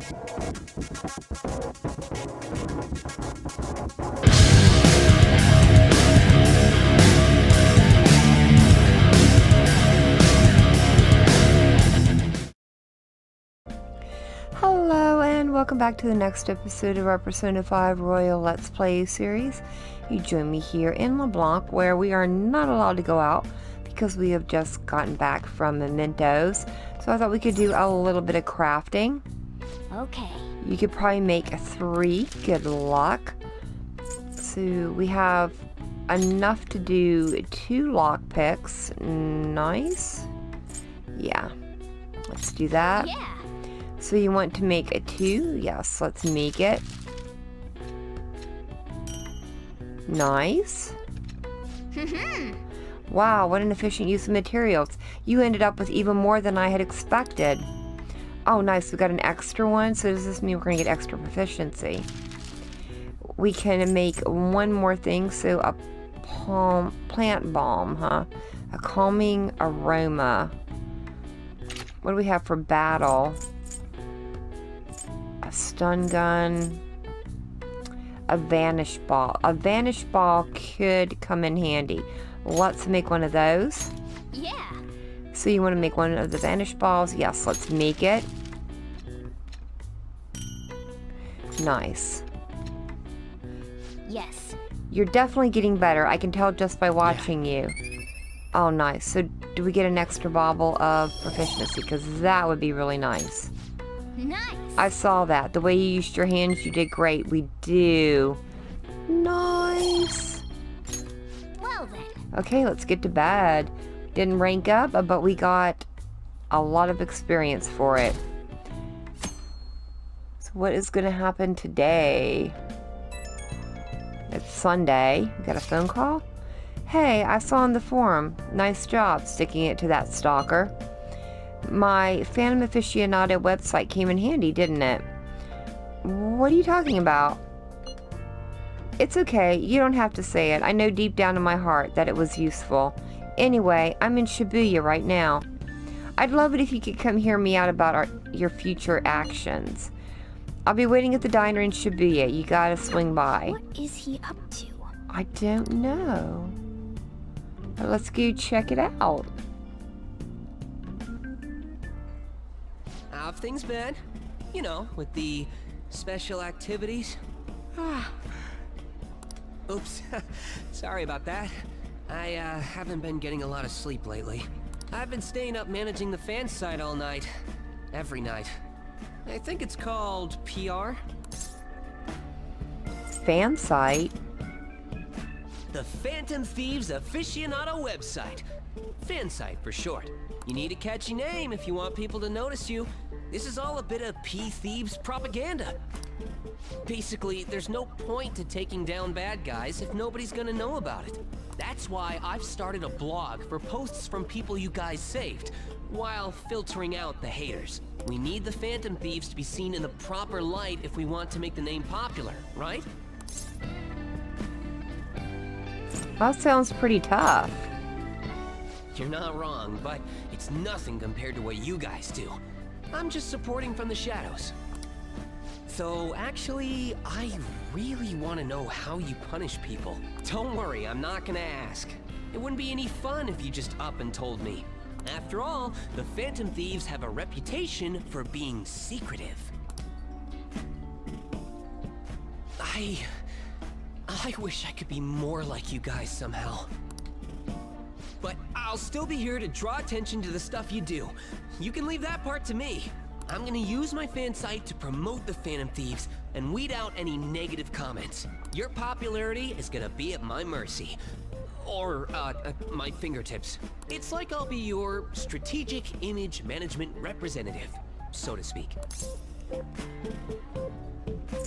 Hello and welcome back to the next episode of our Persona 5 Royal Let's Play series. You join me here in LeBlanc, where we are not allowed to go out because we have just gotten back from Mementos. So I thought we could do a little bit of crafting. Okay. You could probably make 3. Good luck. So we have enough to do 2 lockpicks. Nice. Yeah. Let's do that. Yeah. So you want to make a 2? Yes, let's make it. Nice. Wow, what an efficient use of materials. You ended up with even more than I had expected. Oh, nice. We got an extra one. So does this mean we're going to get extra proficiency? We can make one more thing. So a plant balm, huh? A calming aroma. What do we have for battle? A stun gun. A vanish ball. A vanish ball could come in handy. Let's make one of those. Yeah. So you want to make one of the vanish balls? Yes, let's make it. Nice. Yes. You're definitely getting better. I can tell just by watching you. Oh, nice. So do we get an extra bauble of proficiency? Because that would be really nice. Nice. I saw that. The way you used your hands, you did great. We do. Nice. Well then. Okay, let's get to bed. Didn't rank up, but we got a lot of experience for it. So what is going to happen today? It's Sunday. We got a phone call? Hey, I saw on the forum. Nice job sticking it to that stalker. My Phantom Aficionado website came in handy, didn't it? What are you talking about? It's okay. You don't have to say it. I know deep down in my heart that it was useful. Anyway, I'm in Shibuya right now. I'd love it if you could come hear me out about your future actions. I'll be waiting at the diner in Shibuya. You gotta swing by. What is he up to? I don't know. But let's go check it out. How have things been? You know, with the special activities? Oops. Sorry about that. I haven't been getting a lot of sleep lately. I've been staying up managing the fan site all night. Every night. I think it's called PR. Fan site? The Phantom Thieves Aficionado website. Fan site for short. You need a catchy name if you want people to notice you. This is all a bit of P-Thieves propaganda. Basically, there's no point to taking down bad guys if nobody's gonna know about it. That's why I've started a blog for posts from people you guys saved, while filtering out the haters. We need the Phantom Thieves to be seen in the proper light if we want to make the name popular, right? That sounds pretty tough. You're not wrong, but it's nothing compared to what you guys do. I'm just supporting from the shadows. So, actually, I really want to know how you punish people. Don't worry, I'm not gonna ask. It wouldn't be any fun if you just up and told me. After all, the Phantom Thieves have a reputation for being secretive. I wish I could be more like you guys somehow. But I'll still be here to draw attention to the stuff you do. You can leave that part to me. I'm gonna use my fan site to promote the Phantom Thieves and weed out any negative comments. Your popularity is gonna be at my mercy. Or, my fingertips. It's like I'll be your strategic image management representative, so to speak.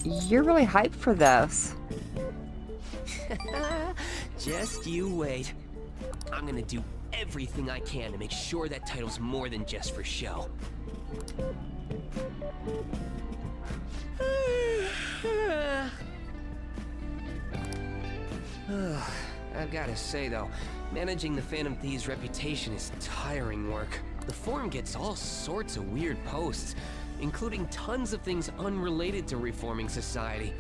You're really hyped for this. Just you wait. I'm gonna do everything I can to make sure that title's more than just for show. I've gotta say though, managing the Phantom Thieves' reputation is tiring work. The forum gets all sorts of weird posts, including tons of things unrelated to reforming society.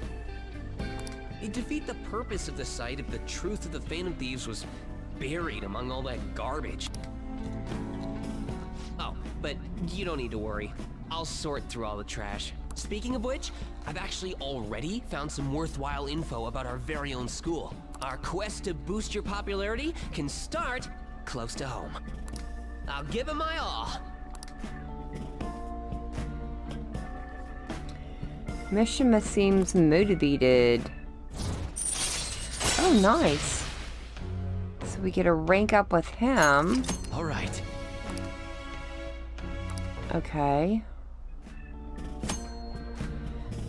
It'd defeat the purpose of the site if the truth of the Phantom Thieves was buried among all that garbage. Oh, but you don't need to worry. I'll sort through all the trash. Speaking of which, I've actually already found some worthwhile info about our very own school. Our quest to boost your popularity can start close to home. I'll give it my all. Mishima seems motivated. Oh, nice. So we get a rank up with him. All right. Okay.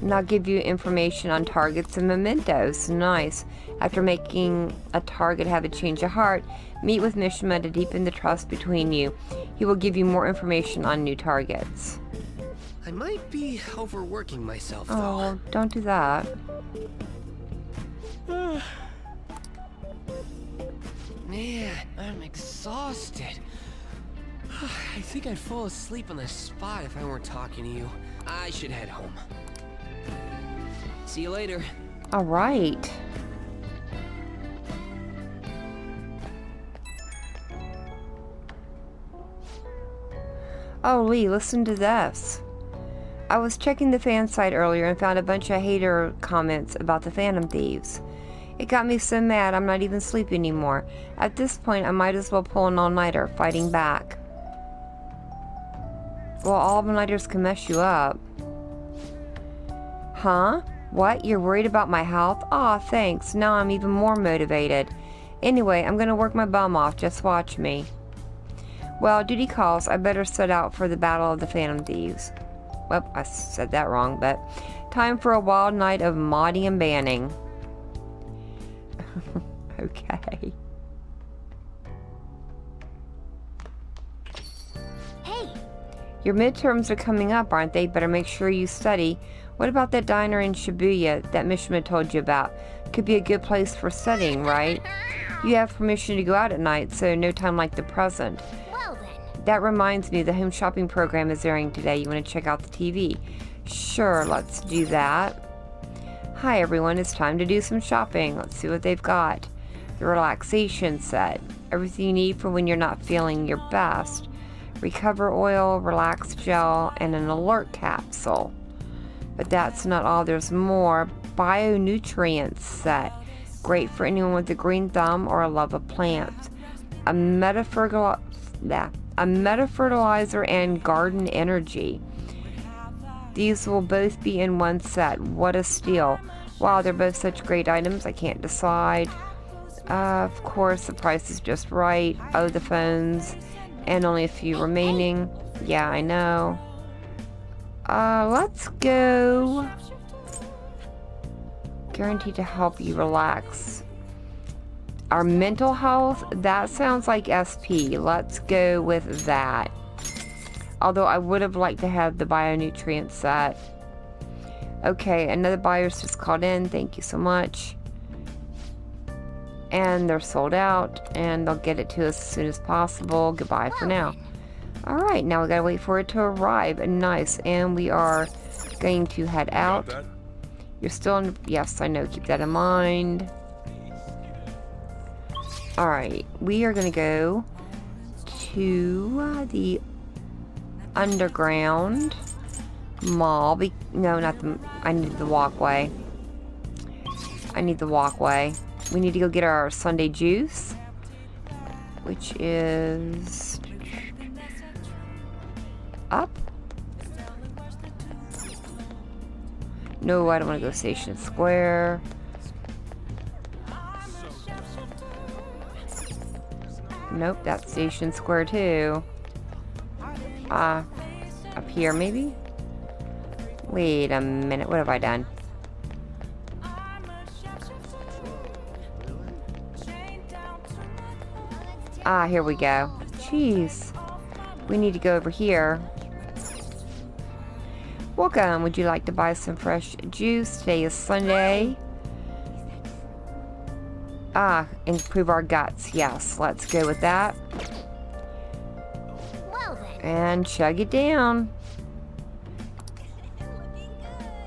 And I'll give you information on targets and mementos. Nice. After making a target have a change of heart, meet with Mishima to deepen the trust between you. He will give you more information on new targets. I might be overworking myself, though. Oh, don't do that. Man, I'm exhausted. I think I'd fall asleep on the spot if I weren't talking to you. I should head home. See you later. All right. Oh, Lee, listen to this. I was checking the fan site earlier and found a bunch of hater comments about the Phantom Thieves. It got me so mad I'm not even sleepy anymore. At this point, I might as well pull an all-nighter, fighting back. Well, all-nighters can mess you up. Huh? What? You're worried about my health? Aw, thanks. Now I'm even more motivated. Anyway, I'm gonna work my bum off. Just watch me. Well, duty calls. I better set out for the Battle of the Phantom Thieves. Well, I said that wrong, but time for a wild night of modding and banning. Okay. Hey! Your midterms are coming up, aren't they? Better make sure you study. What about that diner in Shibuya that Mishima told you about? Could be a good place for studying, right? You have permission to go out at night, so no time like the present. Well then. That reminds me, the home shopping program is airing today. You want to check out the TV? Sure, let's do that. Hi everyone, it's time to do some shopping. Let's see what they've got. The relaxation set. Everything you need for when you're not feeling your best. Recover oil, relax gel, and an alert capsule. But that's not all, there's more. Bionutrients set. Great for anyone with a green thumb or a love of plants. A metafertilizer and garden energy. These will both be in one set. What a steal. Wow, they're both such great items. I can't decide. Of course, the price is just right. Oh, the phones. And only a few remaining. Yeah, I know. Let's go. Guaranteed to help you relax. Our mental health, that sounds like SP. Let's go with that. Although I would have liked to have the bionutrient set. Okay, another buyer's just called in. Thank you so much. And they're sold out, and they'll get it to us as soon as possible. Goodbye for now. Alright, now we gotta wait for it to arrive. Nice, and we are going to head out. You're still in... Yes, I know. Keep that in mind. Alright, we are gonna go to the underground mall. No, not the... I need the walkway. I need the walkway. We need to go get our Sunday juice, which is up. No, I don't want to go Station Square. Nope, that's Station Square too. Up here maybe? Wait a minute, what have I done? Here we go. Jeez. We need to go over here. Welcome. Would you like to buy some fresh juice? Today is Sunday. Improve our guts. Yes, let's go with that. Well then. And chug it down.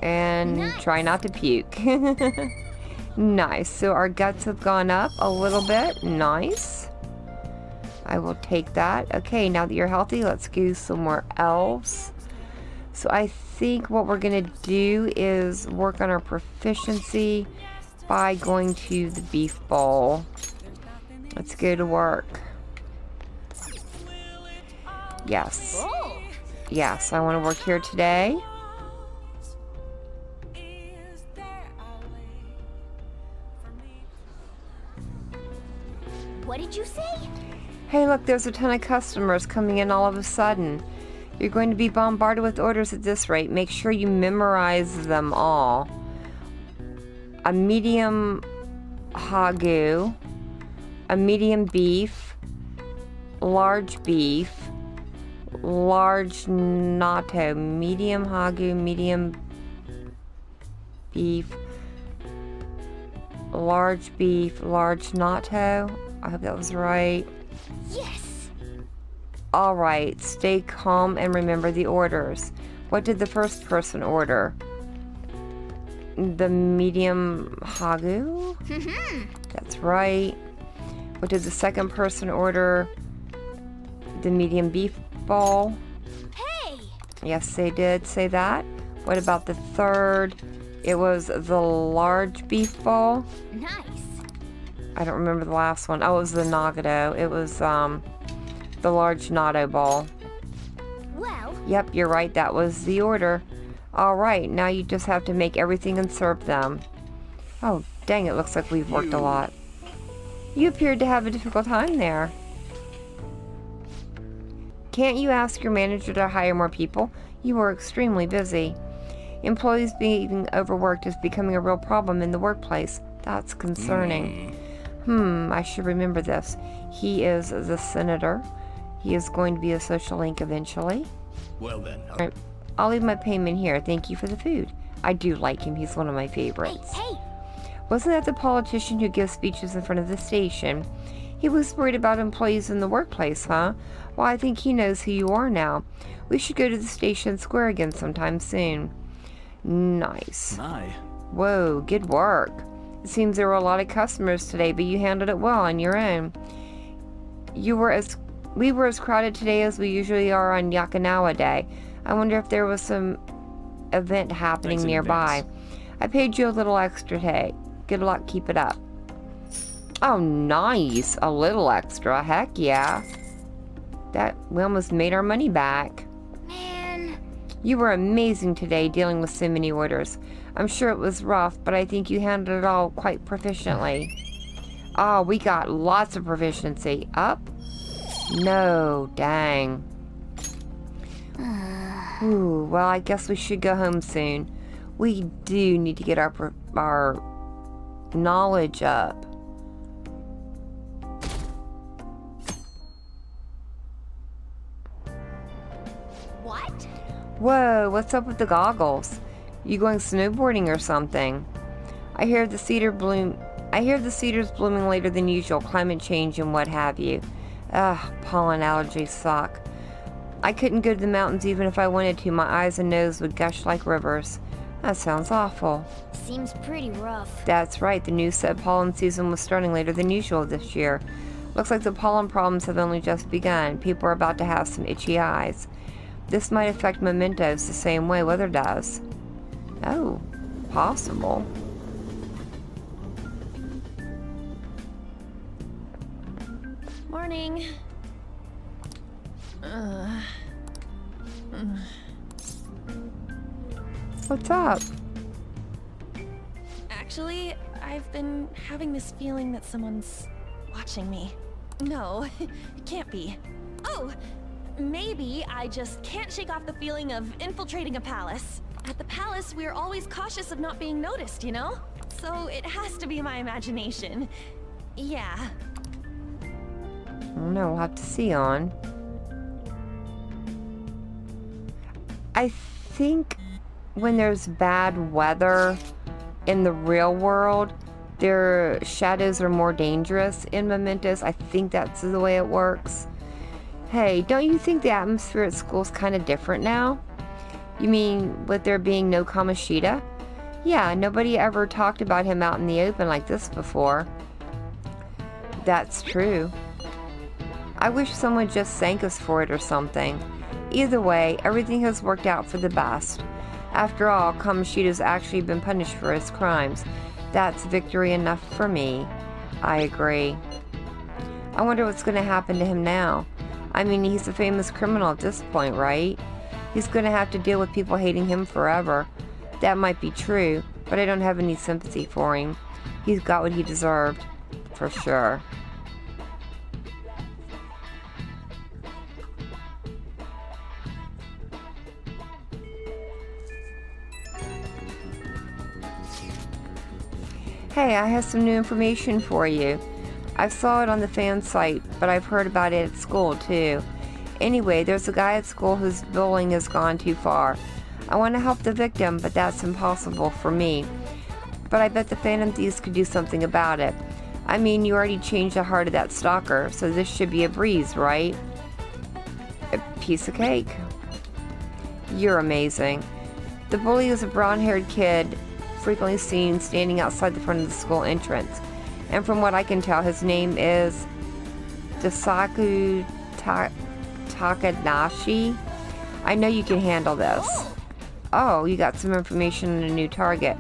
And Nice. try not to puke. Nice. So our guts have gone up a little bit. Nice. I will take that. Okay, now that you're healthy, let's go somewhere else. So I think what we're going to do is work on our proficiency by going to the beef bowl. Let's go to work. Yes. Oh, Yes, I want to work here today. what did you say? Hey, look, there's a ton of customers coming in all of a sudden. You're going to be bombarded with orders at this rate. Make sure you memorize them all. A medium hagu, a medium beef, large beef, large natto, medium hagu, medium beef, large natto. I hope that was right. Yes. All right, stay calm and remember the orders. What did the first person order? The medium hagu? That's right. What did the second person order? The medium beef ball? Hey. Yes, they did say that. What about the third? It was the large beef ball. Nice. I don't remember the last one. Oh, it was the nagato. It was the large natto ball. Well, Yep, you're right. That was the order. All right, now you just have to make everything and serve them. Oh, dang, it looks like we've worked a lot. You appeared to have a difficult time there. Can't you ask your manager to hire more people? You are extremely busy. Employees being overworked is becoming a real problem in the workplace. That's concerning. I should remember this. He is the senator. He is going to be a social link eventually. Well then. All right, I'll leave my payment here. Thank you for the food. I do like him. He's one of my favorites. hey. Wasn't that the politician who gives speeches in front of the station? He was worried about employees in the workplace, huh? Well, I think he knows who you are now. We should go to the station square again sometime soon. Nice. My. Whoa, good work. It seems there were a lot of customers today, but you handled it well on your own. We were as crowded today as we usually are on Yakinawa Day. I wonder if there was some event happening Thanks in nearby. advance. I paid you a little extra today. Good luck, keep it up. Oh, nice. A little extra. Heck yeah. We almost made our money back. Man. You were amazing today dealing with so many orders. I'm sure it was rough, but I think you handled it all quite proficiently. Oh, we got lots of proficiency. Up? No, dang. Ooh, well, I guess we should go home soon. We do need to get our knowledge up. What? Whoa, what's up with the goggles? You going snowboarding or something? I hear the cedars blooming later than usual, climate change and what have you. Ugh, pollen allergies suck. I couldn't go to the mountains even if I wanted to. My eyes and nose would gush like rivers. That sounds awful. Seems pretty rough. That's right, the news said pollen season was starting later than usual this year. Looks like the pollen problems have only just begun. People are about to have some itchy eyes. This might affect mementos the same way weather does. Oh, possible. Morning. What's up? Actually, I've been having this feeling that someone's watching me. No, it can't be. Oh, maybe I just can't shake off the feeling of infiltrating a palace. At the palace, we're always cautious of not being noticed, you know? So it has to be my imagination. Yeah. I don't know, we'll have to see on. I think when there's bad weather in the real world, their shadows are more dangerous in mementos. I think that's the way it works. Hey, don't you think the atmosphere at school is kind of different now? You mean with there being no Kamoshida? Yeah, nobody ever talked about him out in the open like this before. That's true. I wish someone just thanked us for it or something. Either way, everything has worked out for the best. After all, Kamoshida's actually been punished for his crimes. That's victory enough for me. I agree. I wonder what's going to happen to him now. I mean, he's a famous criminal at this point, right? He's going to have to deal with people hating him forever. That might be true, but I don't have any sympathy for him. He's got what he deserved, for sure. Hey, I have some new information for you. I saw it on the fan site, but I've heard about it at school too. Anyway, there's a guy at school whose bullying has gone too far. I want to help the victim, but that's impossible for me. But I bet the Phantom Thieves could do something about it. I mean, you already changed the heart of that stalker, so this should be a breeze, right? A piece of cake. You're amazing. The bully is a brown-haired kid frequently seen standing outside the front of the school entrance. And from what I can tell, his name is ThickaThanASnicka. I know you can handle this. Oh, you got some information on a new target.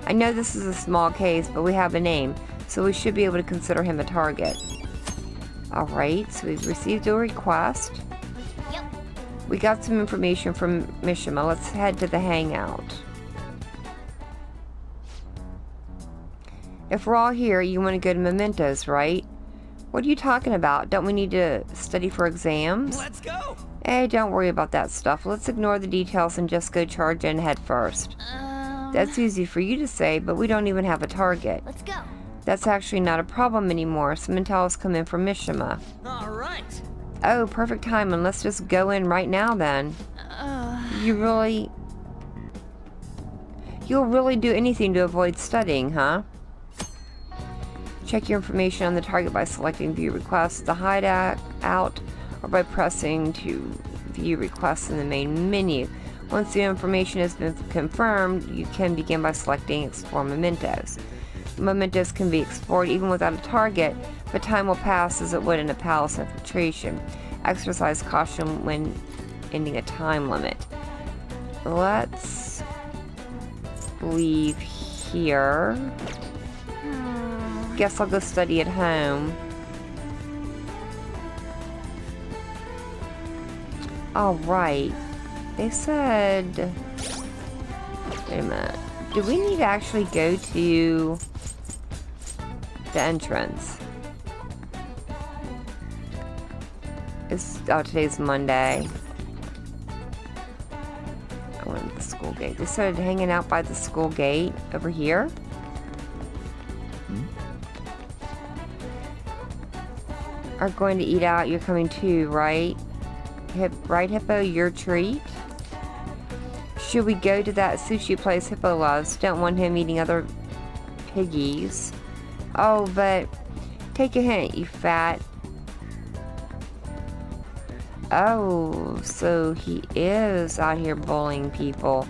I know this is a small case, but we have a name, so we should be able to consider him a target. Alright, so we've received a request. Yep. We got some information from Mishima. Let's head to the hangout. If we're all here, you want to go to Mementos, right? What are you talking about? Don't we need to study for exams? Let's go! Hey, don't worry about that stuff. Let's ignore the details and just go charge in head first. That's easy for you to say, but we don't even have a target. Let's go. That's actually not a problem anymore. Some intel has come in from Mishima. All right. Oh, perfect timing. Let's just go in right now then. You'll really do anything to avoid studying, huh? Check your information on the target by selecting View Requests, the hideout, or by pressing to view requests in the main menu. Once the information has been confirmed, you can begin by selecting Explore Mementos. Mementos can be explored even without a target, but time will pass as it would in a palace infiltration. Exercise caution when ending a time limit. Let's leave here. Guess I'll go study at home. Alright. They said... Wait a minute. Do we need to actually go to the entrance? Today's Monday. I went to the school gate. They started hanging out by the school gate over here. Are going to eat out. You're coming too, right? Right, Hippo? Your treat? Should we go to that sushi place Hippo loves? Don't want him eating other piggies. Oh, but take a hint, you fat. Oh, so he is out here bullying people.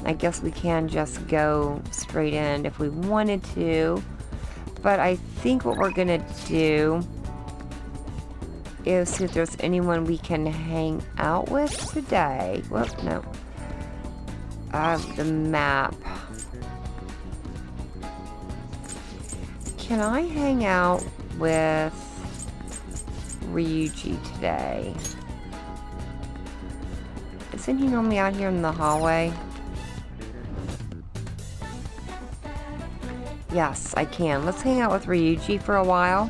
I guess we can just go straight in if we wanted to. But I think what we're gonna do is see if there's anyone we can hang out with today. Whoop, no. The map. Can I hang out with Ryuji today? Isn't he normally out here in the hallway? Yes, I can. Let's hang out with Ryuji for a while.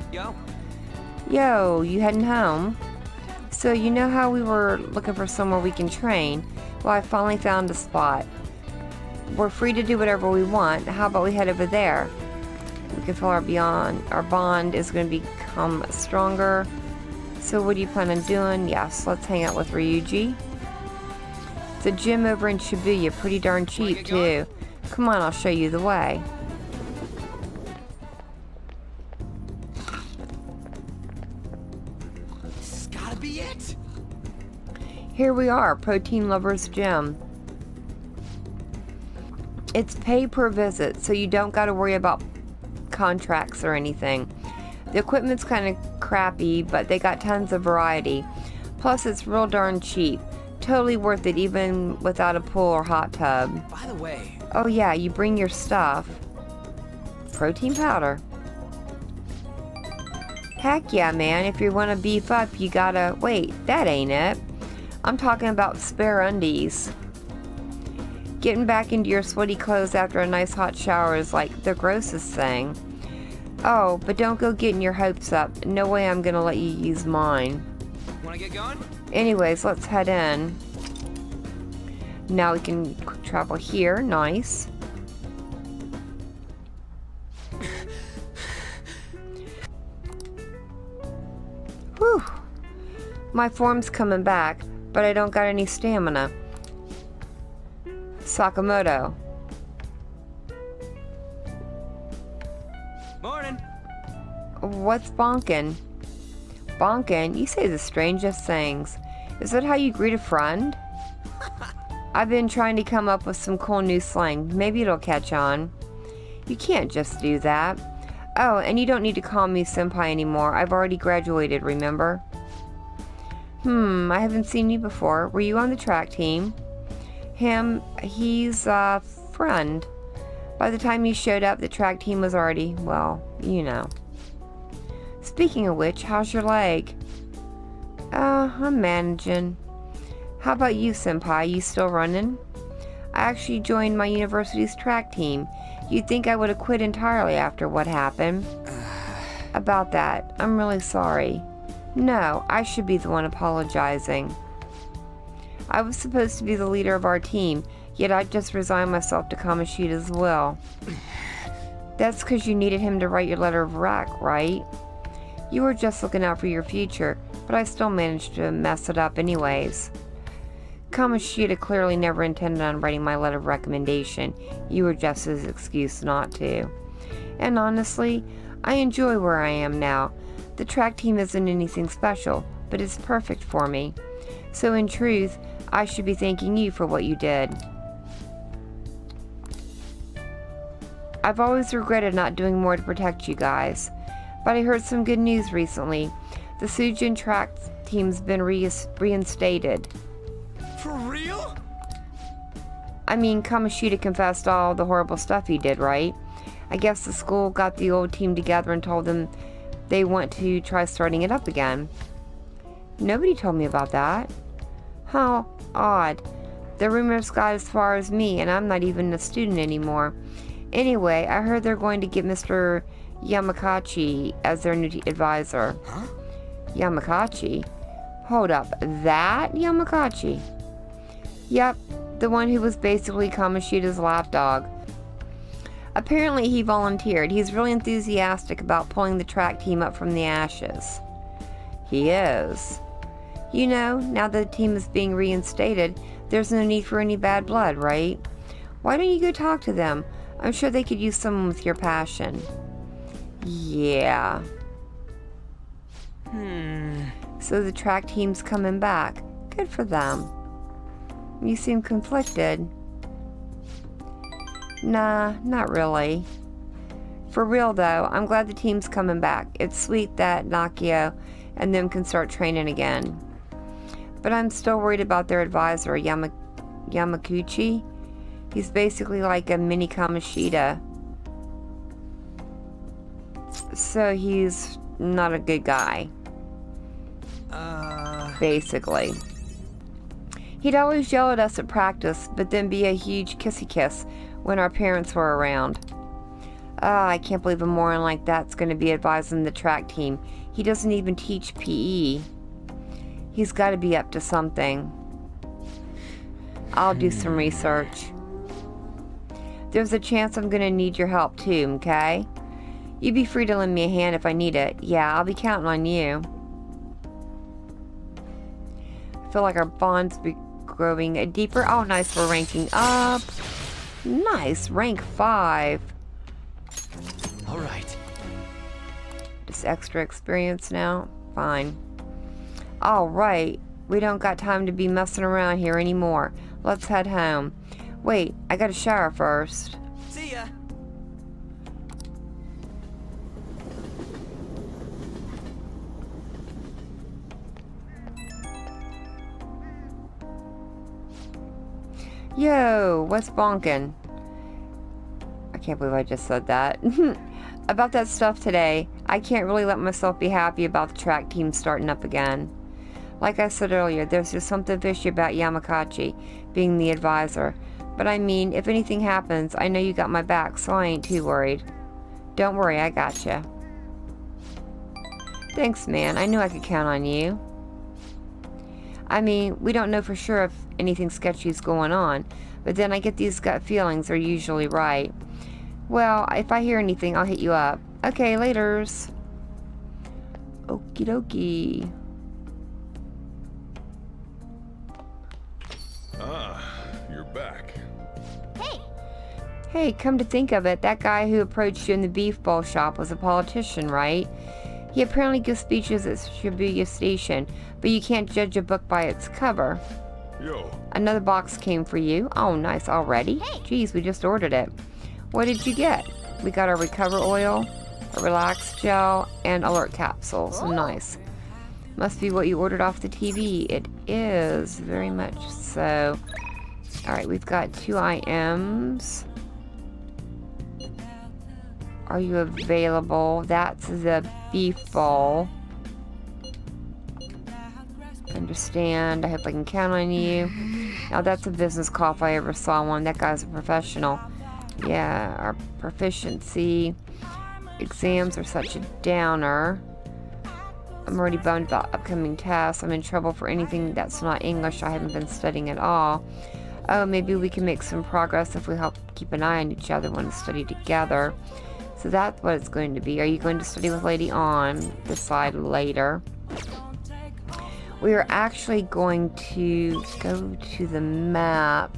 Yo, you heading home? So you know how we were looking for somewhere we can train? Well, I finally found a spot. We're free to do whatever we want. How about we head over there? We can feel our bond is going to become stronger. So what do you plan on doing? Yes, let's hang out with Ryuji. It's a gym over in Shibuya, pretty darn cheap too. Come on, I'll show you the way. This has gotta be it. Here we are, Protein Lovers Gym. It's pay per visit, so you don't got to worry about contracts or anything. The equipment's kind of crappy, but they got tons of variety. Plus, it's real darn cheap. Totally worth it, even without a pool or hot tub. By the way... Oh yeah, you bring your stuff. Protein powder. Heck yeah, man. If you want to beef up, you gotta... Wait, that ain't it. I'm talking about spare undies. Getting back into your sweaty clothes after a nice hot shower is like the grossest thing. Oh, but don't go getting your hopes up. No way I'm gonna let you use mine. Wanna get going? Anyways, let's head in. Now we can travel here. Nice. Whew. My form's coming back, but I don't got any stamina. Sakamoto. Morning. What's bonkin'? Bonkin'? You say the strangest things. Is that how you greet a friend? I've been trying to come up with some cool new slang. Maybe it'll catch on. You can't just do that. Oh, and you don't need to call me senpai anymore. I've already graduated, remember? I haven't seen you before. Were you on the track team? He's a friend. By the time you showed up, the track team was already, well, you know. Speaking of which, how's your leg? I'm managing. How about you, senpai? You still running? I actually joined my university's track team. You'd think I would have quit entirely after what happened. About that, I'm really sorry. No, I should be the one apologizing. I was supposed to be the leader of our team, yet I just resigned myself to Kamoshida as well. That's because you needed him to write your letter of rec, right? You were just looking out for your future, but I still managed to mess it up anyways. Kamoshida clearly never intended on writing my letter of recommendation. You were just his excuse not to. And honestly, I enjoy where I am now. The track team isn't anything special, but it's perfect for me. So in truth, I should be thanking you for what you did. I've always regretted not doing more to protect you guys, but I heard some good news recently. The Sujin track team's been reinstated. For real? I mean, Kamoshida confessed all the horrible stuff he did, right? I guess the school got the old team together and told them they want to try starting it up again. Nobody told me about that. How odd. The rumors got as far as me, and I'm not even a student anymore. Anyway, I heard they're going to get Mr. Yamakachi as their new advisor. Huh? Yamakachi? Hold up, that Yamakachi? Yep, the one who was basically Kamoshida's lapdog. Apparently he volunteered. He's really enthusiastic about pulling the track team up from the ashes. He is. You know, now that the team is being reinstated, there's no need for any bad blood, right? Why don't you go talk to them? I'm sure they could use someone with your passion. Yeah. So the track team's coming back. Good for them. You seem conflicted. Nah, not really. For real though, I'm glad the team's coming back. It's sweet that Nakio and them can start training again. But I'm still worried about their advisor, Yamakuchi. He's basically like a mini Kamoshida. So he's not a good guy. Basically. He'd always yell at us at practice, but then be a huge kissy kiss when our parents were around. I can't believe a moron like that's going to be advising the track team. He doesn't even teach PE. He's got to be up to something. I'll do some research. There's a chance I'm going to need your help too, okay? You be free to lend me a hand if I need it. Yeah, I'll be counting on you. I feel like our bonds be growing deeper. Oh, nice, we're ranking up. Nice, rank 5. All right. Just extra experience now. Fine. All right, we don't got time to be messing around here anymore. Let's head home. Wait, I gotta shower first. See ya. Yo, what's bonkin'? I can't believe I just said that. About that stuff today, I can't really let myself be happy about the track team starting up again. Like I said earlier, there's just something fishy about Yamakachi being the advisor. But I mean, if anything happens, I know you got my back, so I ain't too worried. Don't worry, I gotcha. Thanks, man. I knew I could count on you. I mean, we don't know for sure if anything sketchy's going on, but then I get these gut feelings are usually right. Well, if I hear anything, I'll hit you up. Okay, laters. Okie dokie. Ah, you're back. Hey, Hey, come to think of it, that guy who approached you in the beef bowl shop was a politician, right? He apparently gives speeches at Shibuya Station, but you can't judge a book by its cover. Yo, Another box came for you. Oh, nice already. Hey. Geez, we just ordered it. What did you get? We got our recover oil, a relax gel, and alert capsules. Oh. Nice. Must be what you ordered off the TV. It is, very much so. Alright, we've got 2 items. Are you available? That's the beef bowl. Understand. I hope I can count on you. Now that's a business call if I ever saw one. That guy's a professional. Yeah, our proficiency exams are such a downer. I'm already bummed about upcoming tests. I'm in trouble for anything that's not English. I haven't been studying at all. Oh, maybe we can make some progress if we help keep an eye on each other when we study together. So that's what it's going to be. Are you going to study with Lady On? Decide later. We are actually going to go to the map.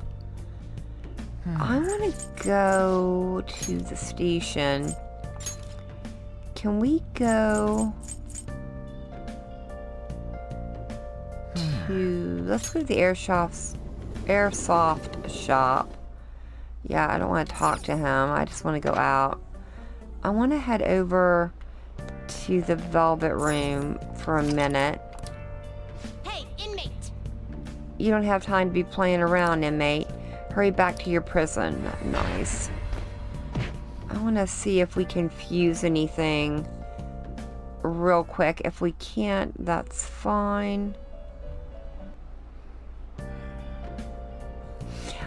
I want to go to the station. Can we go to... Let's go to the airsoft shop. Yeah, I don't want to talk to him. I just want to go out. I want to head over to the Velvet Room for a minute. hey, inmate. You don't have time to be playing around, inmate. Hurry back to your prison. Nice. I want to see if we can fuse anything real quick. If we can't, that's fine.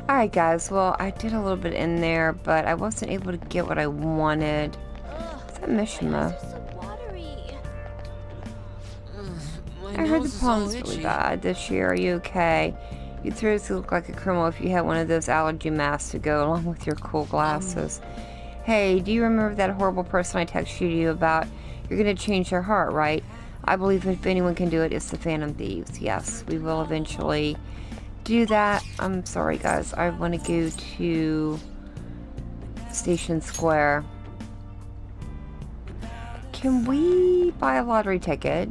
Alright guys, well I did a little bit in there, but I wasn't able to get what I wanted. Is that Mishima? It's so watery. I heard the pollen's really bad this year. Are you okay? You'd seriously look like a criminal if you had one of those allergy masks to go along with your cool glasses. Hey, do you remember that horrible person I texted you about? You're gonna change your heart, right? I believe if anyone can do it, it's the Phantom Thieves. Yes, we will eventually do that. I'm sorry guys, I want to go to Station Square. Can we buy a lottery ticket?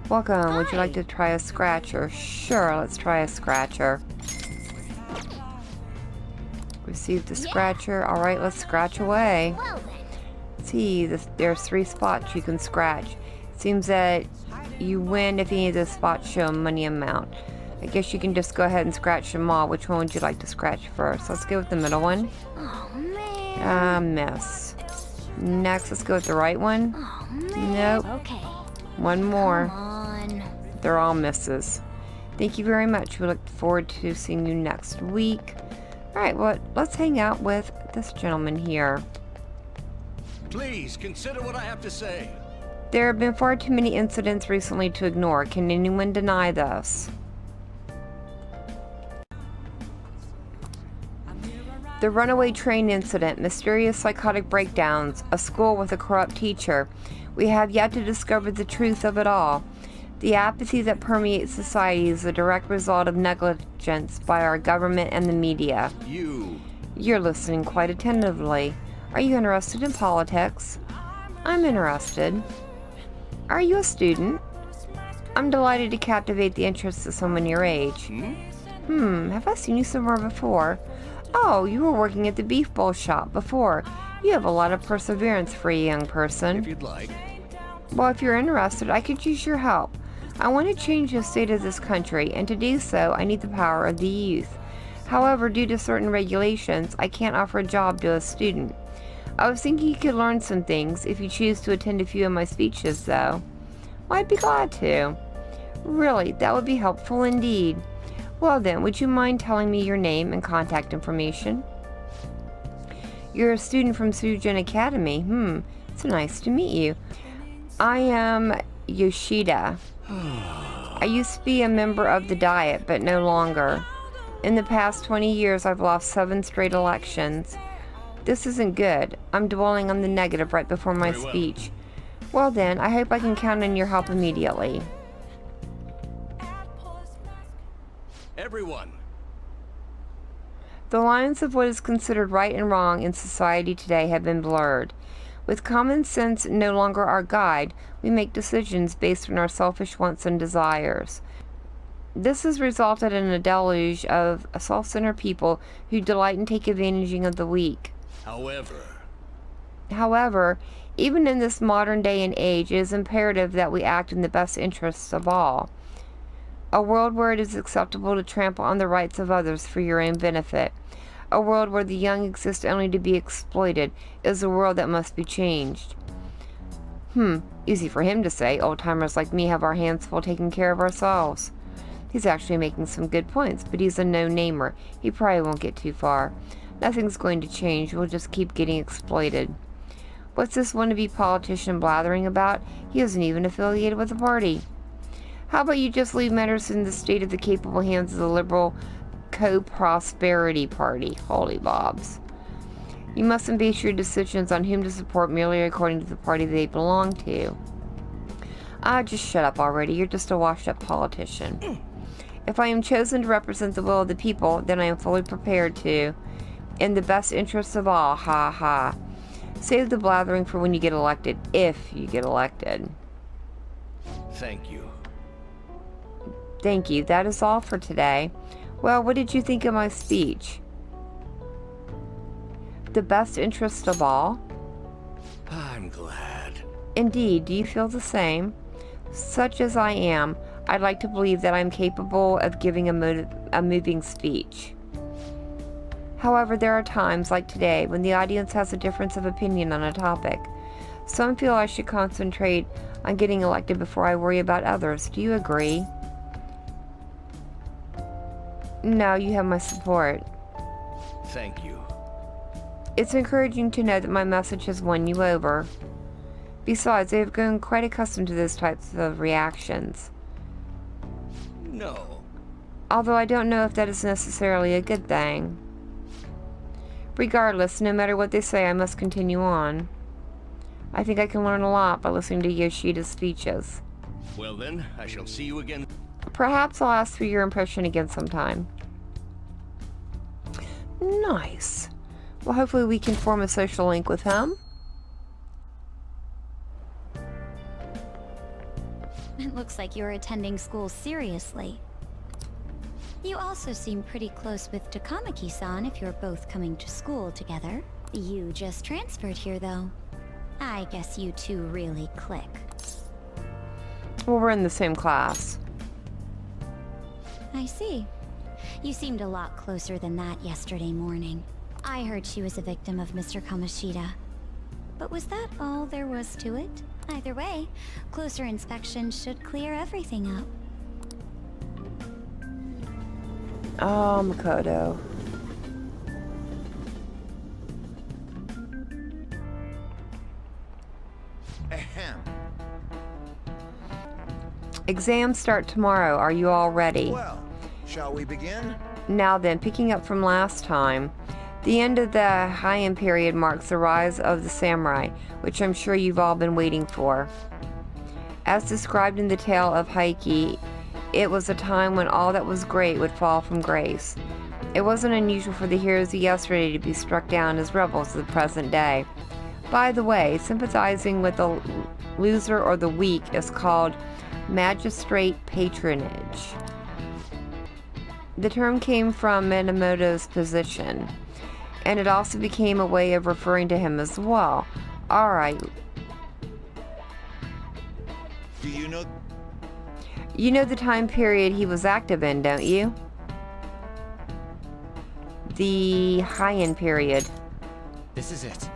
Welcome, would you like to try a scratcher? Sure, let's try a scratcher. Receive the scratcher. Alright, let's scratch away. Well then. See, there's 3 spots you can scratch. Seems that you win if any of the spots show a money amount. I guess you can just go ahead and scratch them all. Which one would you like to scratch first? Let's go with the middle one. Oh man. Miss. Next, let's go with the right one. Oh man. Nope. Okay. One more. Come on. They're all misses. Thank you very much. We look forward to seeing you next week. Alright, well, let's hang out with this gentleman here. Please consider what I have to say. There have been far too many incidents recently to ignore. Can anyone deny this? The runaway train incident, mysterious psychotic breakdowns, a school with a corrupt teacher. We have yet to discover the truth of it all. The apathy that permeates society is a direct result of negligence by our government and the media. You're listening quite attentively. Are you interested in politics? I'm interested. Are you a student? I'm delighted to captivate the interests of someone your age. Have I seen you somewhere before? Oh, you were working at the beef bowl shop before. You have a lot of perseverance for a young person. If you'd like. Well, if you're interested, I could use your help. I want to change the state of this country, and to do so, I need the power of the youth. However, due to certain regulations, I can't offer a job to a student. I was thinking you could learn some things if you choose to attend a few of my speeches, though. Well, I'd be glad to. Really, that would be helpful indeed. Well then, would you mind telling me your name and contact information? You're a student from Sujin Academy. It's nice to meet you. I am Yoshida. I used to be a member of the Diet, but no longer. In the past 20 years, I've lost 7 straight elections. This isn't good. I'm dwelling on the negative right before my speech. Well then, I hope I can count on your help immediately. Everyone. The lines of what is considered right and wrong in society today have been blurred. With common sense no longer our guide, we make decisions based on our selfish wants and desires. This has resulted in a deluge of self-centered people who delight in taking advantage of the weak. However, even in this modern day and age, it is imperative that we act in the best interests of all. A world where it is acceptable to trample on the rights of others for your own benefit. A world where the young exist only to be exploited is a world that must be changed. Easy for him to say. Old-timers like me have our hands full taking care of ourselves. He's actually making some good points, but he's a no-namer. He probably won't get too far. Nothing's going to change. We'll just keep getting exploited. What's this wannabe politician blathering about? He isn't even affiliated with the party. How about you just leave matters in the state of the capable hands of the liberal co-prosperity party? Holy bobs. You mustn't base your decisions on whom to support merely according to the party they belong to. Just shut up already. You're just a washed-up politician. If I am chosen to represent the will of the people, then I am fully prepared to. In the best interests of all, ha ha. Save the blathering for when you get elected, if you get elected. Thank you. Thank you. That is all for today. Well, what did you think of my speech? The best interest of all? I'm glad. Indeed. Do you feel the same? Such as I am, I'd like to believe that I'm capable of giving a moving speech. However, there are times, like today, when the audience has a difference of opinion on a topic. Some feel I should concentrate on getting elected before I worry about others. Do you agree? No, you have my support. Thank you. It's encouraging to know that my message has won you over. Besides, I have grown quite accustomed to those types of reactions. No. Although I don't know if that is necessarily a good thing. Regardless, no matter what they say, I must continue on. I think I can learn a lot by listening to Yoshida's speeches. Well then, I shall see you again. Perhaps I'll ask for your impression again sometime. Nice. Well, hopefully we can form a social link with him. It looks like you're attending school seriously. You also seem pretty close with Takamaki-san if you're both coming to school together. You just transferred here, though. I guess you two really click. Well, we're in the same class. I see. You seemed a lot closer than that yesterday morning. I heard she was a victim of Mr. Kamoshida. But was that all there was to it? Either way, closer inspection should clear everything up. Oh, Makoto. Ahem. Exams start tomorrow. Are you all ready? Well, shall we begin? Now then, picking up from last time, the end of the Heian period marks the rise of the samurai, which I'm sure you've all been waiting for. As described in the tale of Heike, it was a time when all that was great would fall from grace. It wasn't unusual for the heroes of yesterday to be struck down as rebels of the present day. By the way, sympathizing with the loser or the weak is called magistrate patronage. The term came from Minamoto's position, and it also became a way of referring to him as well. Alright. Do you know? You know the time period he was active in, don't you? The Heian period. This is it.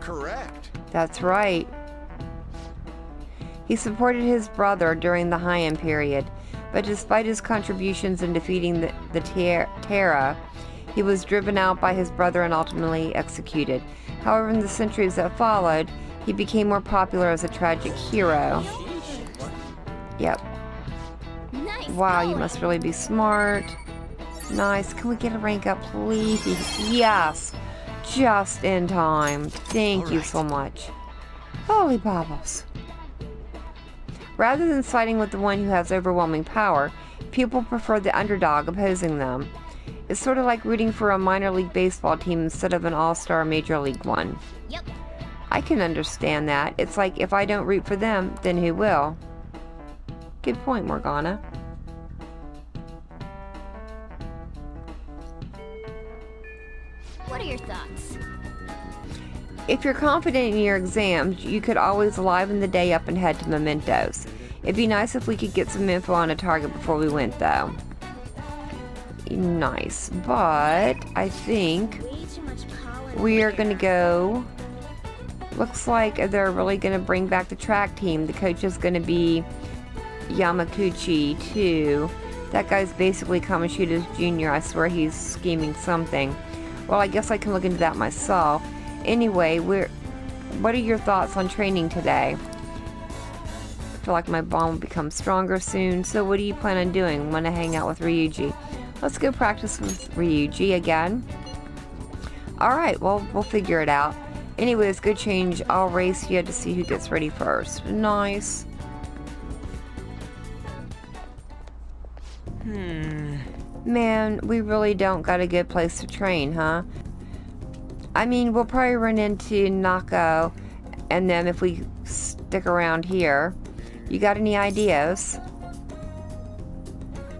Correct. That's right. He supported his brother during the Heian period, but despite his contributions in defeating the Terra, he was driven out by his brother and ultimately executed. However, in the centuries that followed, he became more popular as a tragic hero. Yep. Nice. Wow, you going. must really be smart. Nice. Can we get a rank up, please? Yes. Just in time. Thank you so much. Holy bubbles. Rather than siding with the one who has overwhelming power, people prefer the underdog opposing them. It's sort of like rooting for a minor league baseball team instead of an all-star major league one. Yep. I can understand that. It's like if I don't root for them, then who will? Good point, Morgana. What are your thoughts? If you're confident in your exams, you could always liven the day up and head to Mementos. It'd be nice if we could get some info on a target before we went, though. Nice, but I think we are going to go... Looks like they're really going to bring back the track team. The coach is going to be Yamaguchi, too. That guy's basically Kamoshida's junior. I swear he's scheming something. Well, I guess I can look into that myself. Anyway, what are your thoughts on training today? I feel like my bond will become stronger soon. So what do you plan on doing? Want to hang out with Ryuji? Let's go practice with Ryuji again. Alright, well, we'll figure it out. Anyways, good change. I'll race you to see who gets ready first. Nice. Man, we really don't got a good place to train, huh? I mean, we'll probably run into Nako, and then if we stick around here. You got any ideas?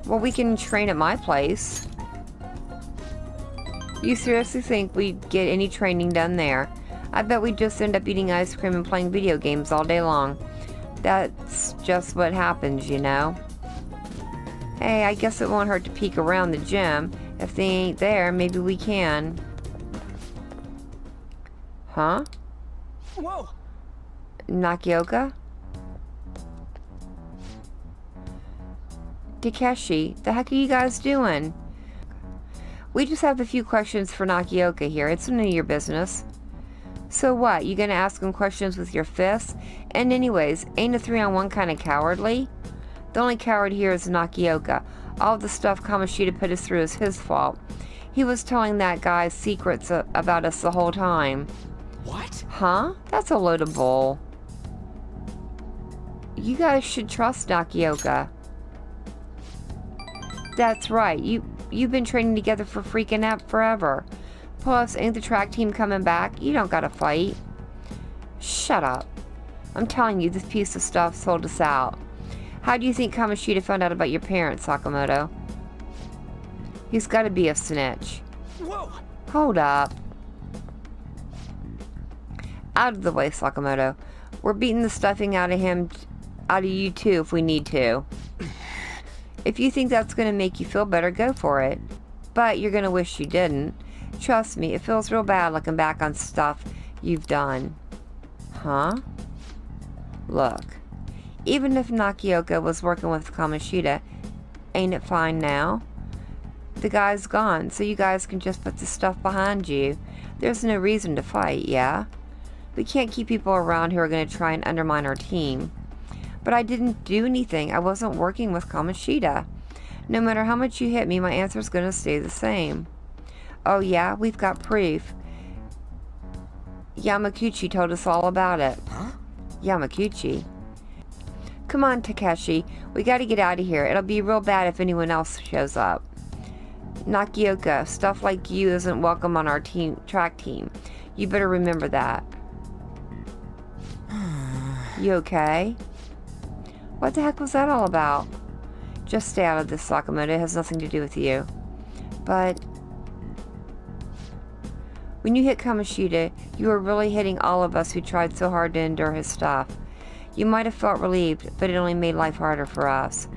Well, we can train at my place. You seriously think we'd get any training done there? I bet we'd just end up eating ice cream and playing video games all day long. That's just what happens, you know? Hey, I guess it won't hurt to peek around the gym. If they ain't there, maybe we can. Huh? Whoa! Nakioka? Takeshi, the heck are you guys doing? We just have a few questions for Nakioka here. It's none of your business. So what, you gonna ask him questions with your fists? And anyways, ain't a 3-on-1 kind of cowardly? The only coward here is Nakioka. All the stuff Kamoshida put us through is his fault. He was telling that guy secrets about us the whole time. What? Huh? That's a load of bull. You guys should trust Nakioka. That's right. You've been training together for freaking out forever. Plus, ain't the track team coming back? You don't gotta fight. Shut up. I'm telling you, this piece of stuff sold us out. How do you think Kamoshida found out about your parents, Sakamoto? He's gotta be a snitch. Whoa! Hold up. Out of the way, Sakamoto. We're beating the stuffing out of you too if we need to. If you think that's gonna make you feel better, go for it. But you're gonna wish you didn't. Trust me, it feels real bad looking back on stuff you've done. Huh? Look. Even if Nakioka was working with Kamoshida, ain't it fine now? The guy's gone, so you guys can just put the stuff behind you. There's no reason to fight, yeah? We can't keep people around who are going to try and undermine our team. But I didn't do anything. I wasn't working with Kamoshida. No matter how much you hit me, my answer's going to stay the same. Oh yeah? We've got proof. Yamaguchi told us all about it. Huh? Yamaguchi? Come on, Takeshi. We gotta get out of here. It'll be real bad if anyone else shows up. Nakioka, stuff like you isn't welcome on our track team. You better remember that. You okay? What the heck was that all about? Just stay out of this, Sakamoto. It has nothing to do with you. But when you hit Kamoshida, you were really hitting all of us who tried so hard to endure his stuff. You might have felt relieved, but it only made life harder for us.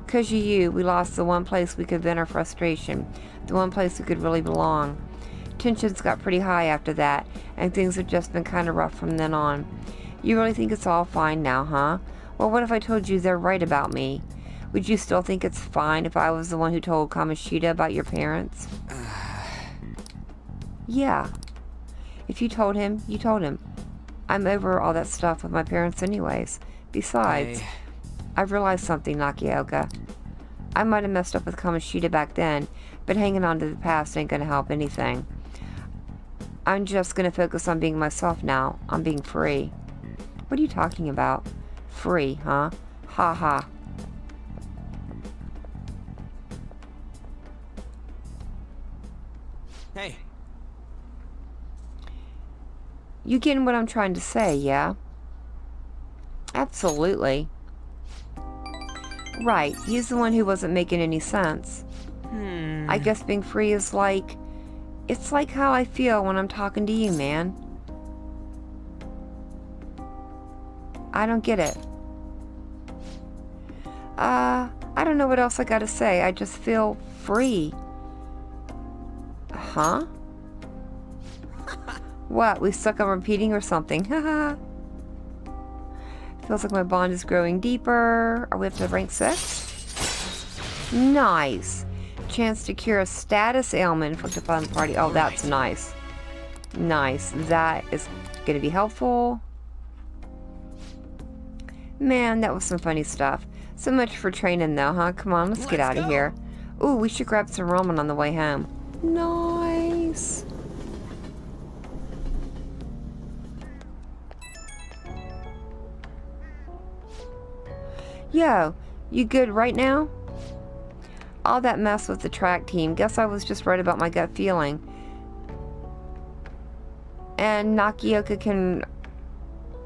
'Cause of you, we lost the one place we could vent our frustration, the one place we could really belong. Tensions got pretty high after that, and things have just been kind of rough from then on. You really think it's all fine now, huh? Well, what if I told you they're right about me? Would you still think it's fine if I was the one who told Kamoshida about your parents? Yeah. If you told him, you told him. I'm over all that stuff with my parents anyways. Besides, I've realized something, Nakioka. I might have messed up with Kamoshida back then, but hanging on to the past ain't gonna help anything. I'm just gonna focus on being myself now, on being free. What are you talking about? Free, huh? Ha ha. Hey. You getting what I'm trying to say, yeah? Absolutely. Right, he's the one who wasn't making any sense. I guess being free is like... It's like how I feel when I'm talking to you, man. I don't get it. I don't know what else I gotta say. I just feel free. Huh? What? We stuck on repeating or something? Haha. Feels like my bond is growing deeper. Are we up to rank 6? Nice. Chance to cure a status ailment inflicted upon the party. Oh, that's nice. Nice. That is going to be helpful. Man, that was some funny stuff. So much for training though, huh? Come on, let's get out of here. Ooh, we should grab some ramen on the way home. Nice. Yo, you good right now? All that mess with the track team. Guess I was just right about my gut feeling. And Nakioka can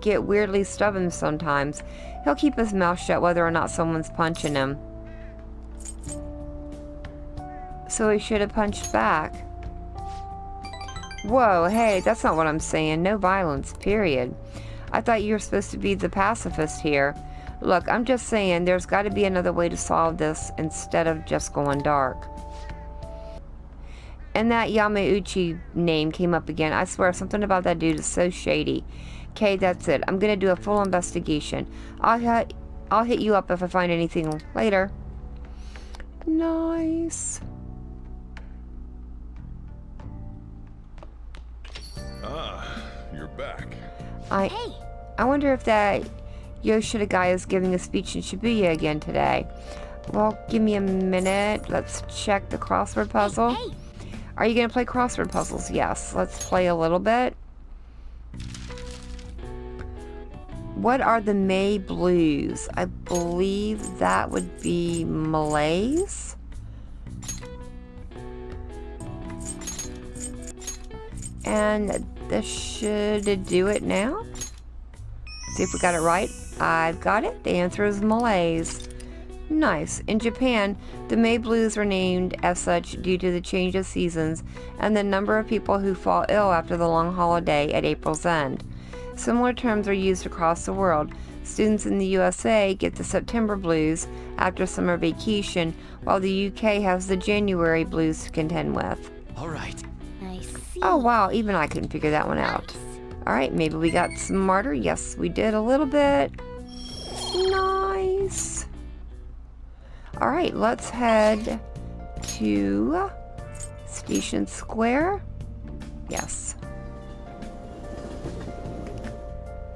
get weirdly stubborn sometimes. He'll keep his mouth shut whether or not someone's punching him. So he should have punched back. Whoa, hey, that's not what I'm saying. No violence, period. I thought you were supposed to be the pacifist here. Look, I'm just saying there's got to be another way to solve this instead of just going dark. And that Yamauchi name came up again. I swear, something about that dude is so shady. Okay, that's it. I'm going to do a full investigation. I'll hit you up if I find anything later. Nice. Ah, you're back. I wonder if that Yoshida guy is giving a speech in Shibuya again today. Well, give me a minute. Let's check the crossword puzzle. Hey. Are you going to play crossword puzzles? Yes. Let's play a little bit. What are the May Blues? I believe that would be Malays. And this should do it now. See if we got it right. I've got it. The answer is Malays. Nice. In Japan, the May Blues were named as such due to the change of seasons and the number of people who fall ill after the long holiday at April's end. Similar terms are used across the world. Students in the USA get the September Blues after summer vacation, while the UK has the January Blues to contend with. All right. I see. Oh wow, even I couldn't figure that one out. Alright, maybe we got smarter. Yes, we did a little bit. Nice. Alright, let's head to Station Square. Yes.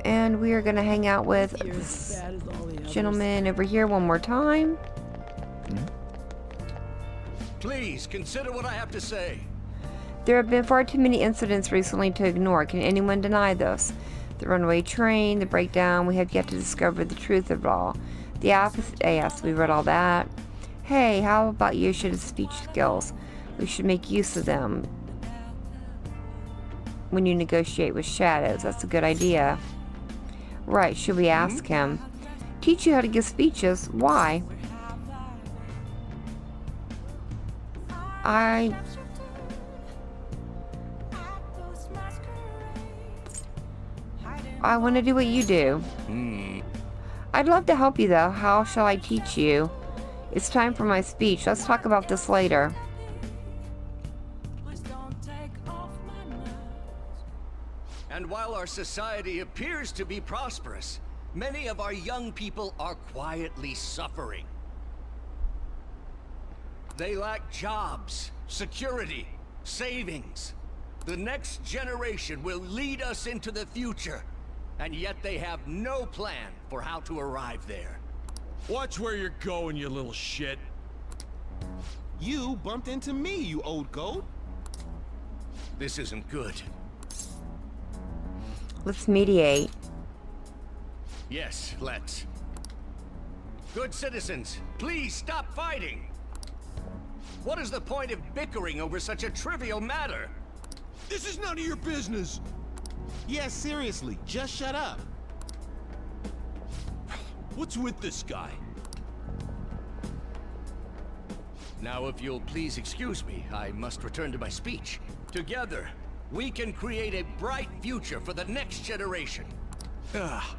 And we are going to hang out with this gentleman over here one more time. Please, consider what I have to say. There have been far too many incidents recently to ignore. Can anyone deny this? The runaway train, the breakdown, we have yet to discover the truth of it all. The apathy, yes, we read all that. Hey, how about Yoshida's speech skills? We should make use of them when you negotiate with shadows. That's a good idea. Right, should we ask him? Teach you how to give speeches? Why? I want to do what you do. I'd love to help you though. How shall I teach you? It's time for my speech. Let's talk about this later. And while our society appears to be prosperous, many of our young people are quietly suffering. They lack jobs, security, savings. The next generation will lead us into the future, and yet they have no plan for how to arrive there. Watch where you're going, you little shit. You bumped into me, you old goat. This isn't good. Let's mediate. Yes, let's. Good citizens, please stop fighting! What is the point of bickering over such a trivial matter? This is none of your business. Yeah, seriously, just shut up. What's with this guy? Now, if you'll please excuse me, I must return to my speech. Together, we can create a bright future for the next generation. Ah,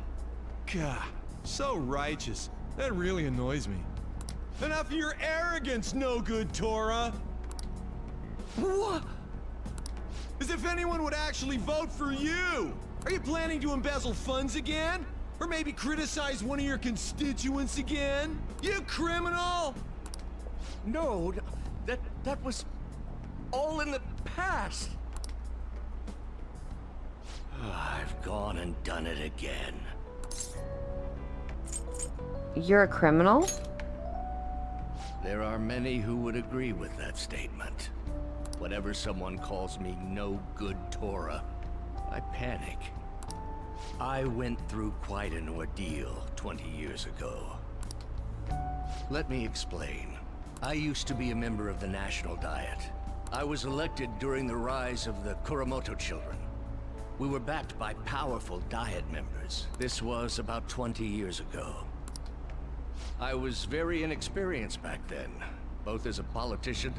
God, so righteous. That really annoys me. Enough of your arrogance, no good Torah. What? As if anyone would actually vote for you! Are you planning to embezzle funds again? Or maybe criticize one of your constituents again? You criminal! No, that was all in the past. I've gone and done it again. You're a criminal? There are many who would agree with that statement. Whenever someone calls me no good Torah, I panic. I went through quite an ordeal 20 years ago. Let me explain. I used to be a member of the National Diet. I was elected during the rise of the Sakamoto children. We were backed by powerful Diet members. This was about 20 years ago. I was very inexperienced back then, both as a politician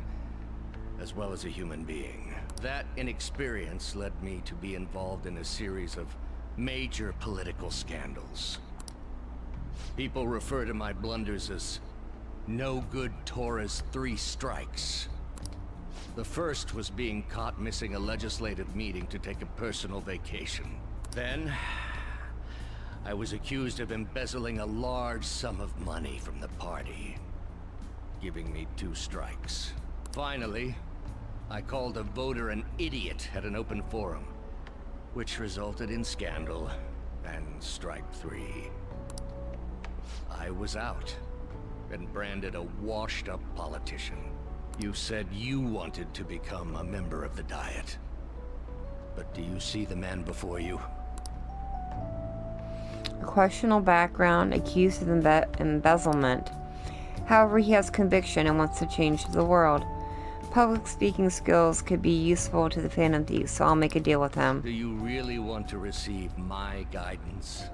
as well as a human being. That inexperience led me to be involved in a series of major political scandals. People refer to my blunders as no good Torah's 3 strikes. The first was being caught missing a legislative meeting to take a personal vacation. Then, I was accused of embezzling a large sum of money from the party, giving me 2 strikes. Finally, I called a voter an idiot at an open forum, which resulted in scandal and strike 3. I was out and branded a washed-up politician. You said you wanted to become a member of the Diet. But do you see the man before you? A questionable background, accused of embezzlement. However, he has conviction and wants to change the world. Public speaking skills could be useful to the Phantom Thieves, so I'll make a deal with him. Do you really want to receive my guidance?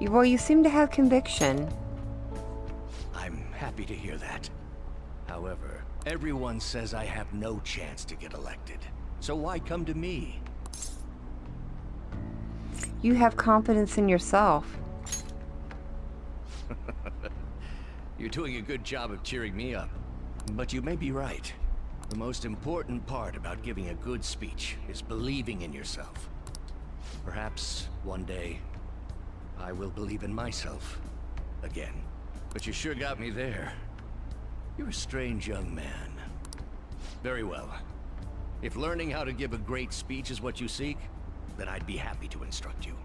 Well, you seem to have conviction. I'm happy to hear that. However, everyone says I have no chance to get elected. So why come to me? You have confidence in yourself. You're doing a good job of cheering me up. But you may be right. The most important part about giving a good speech is believing in yourself. Perhaps one day, I will believe in myself again. But you sure got me there. You're a strange young man. Very well. If learning how to give a great speech is what you seek, then I'd be happy to instruct you.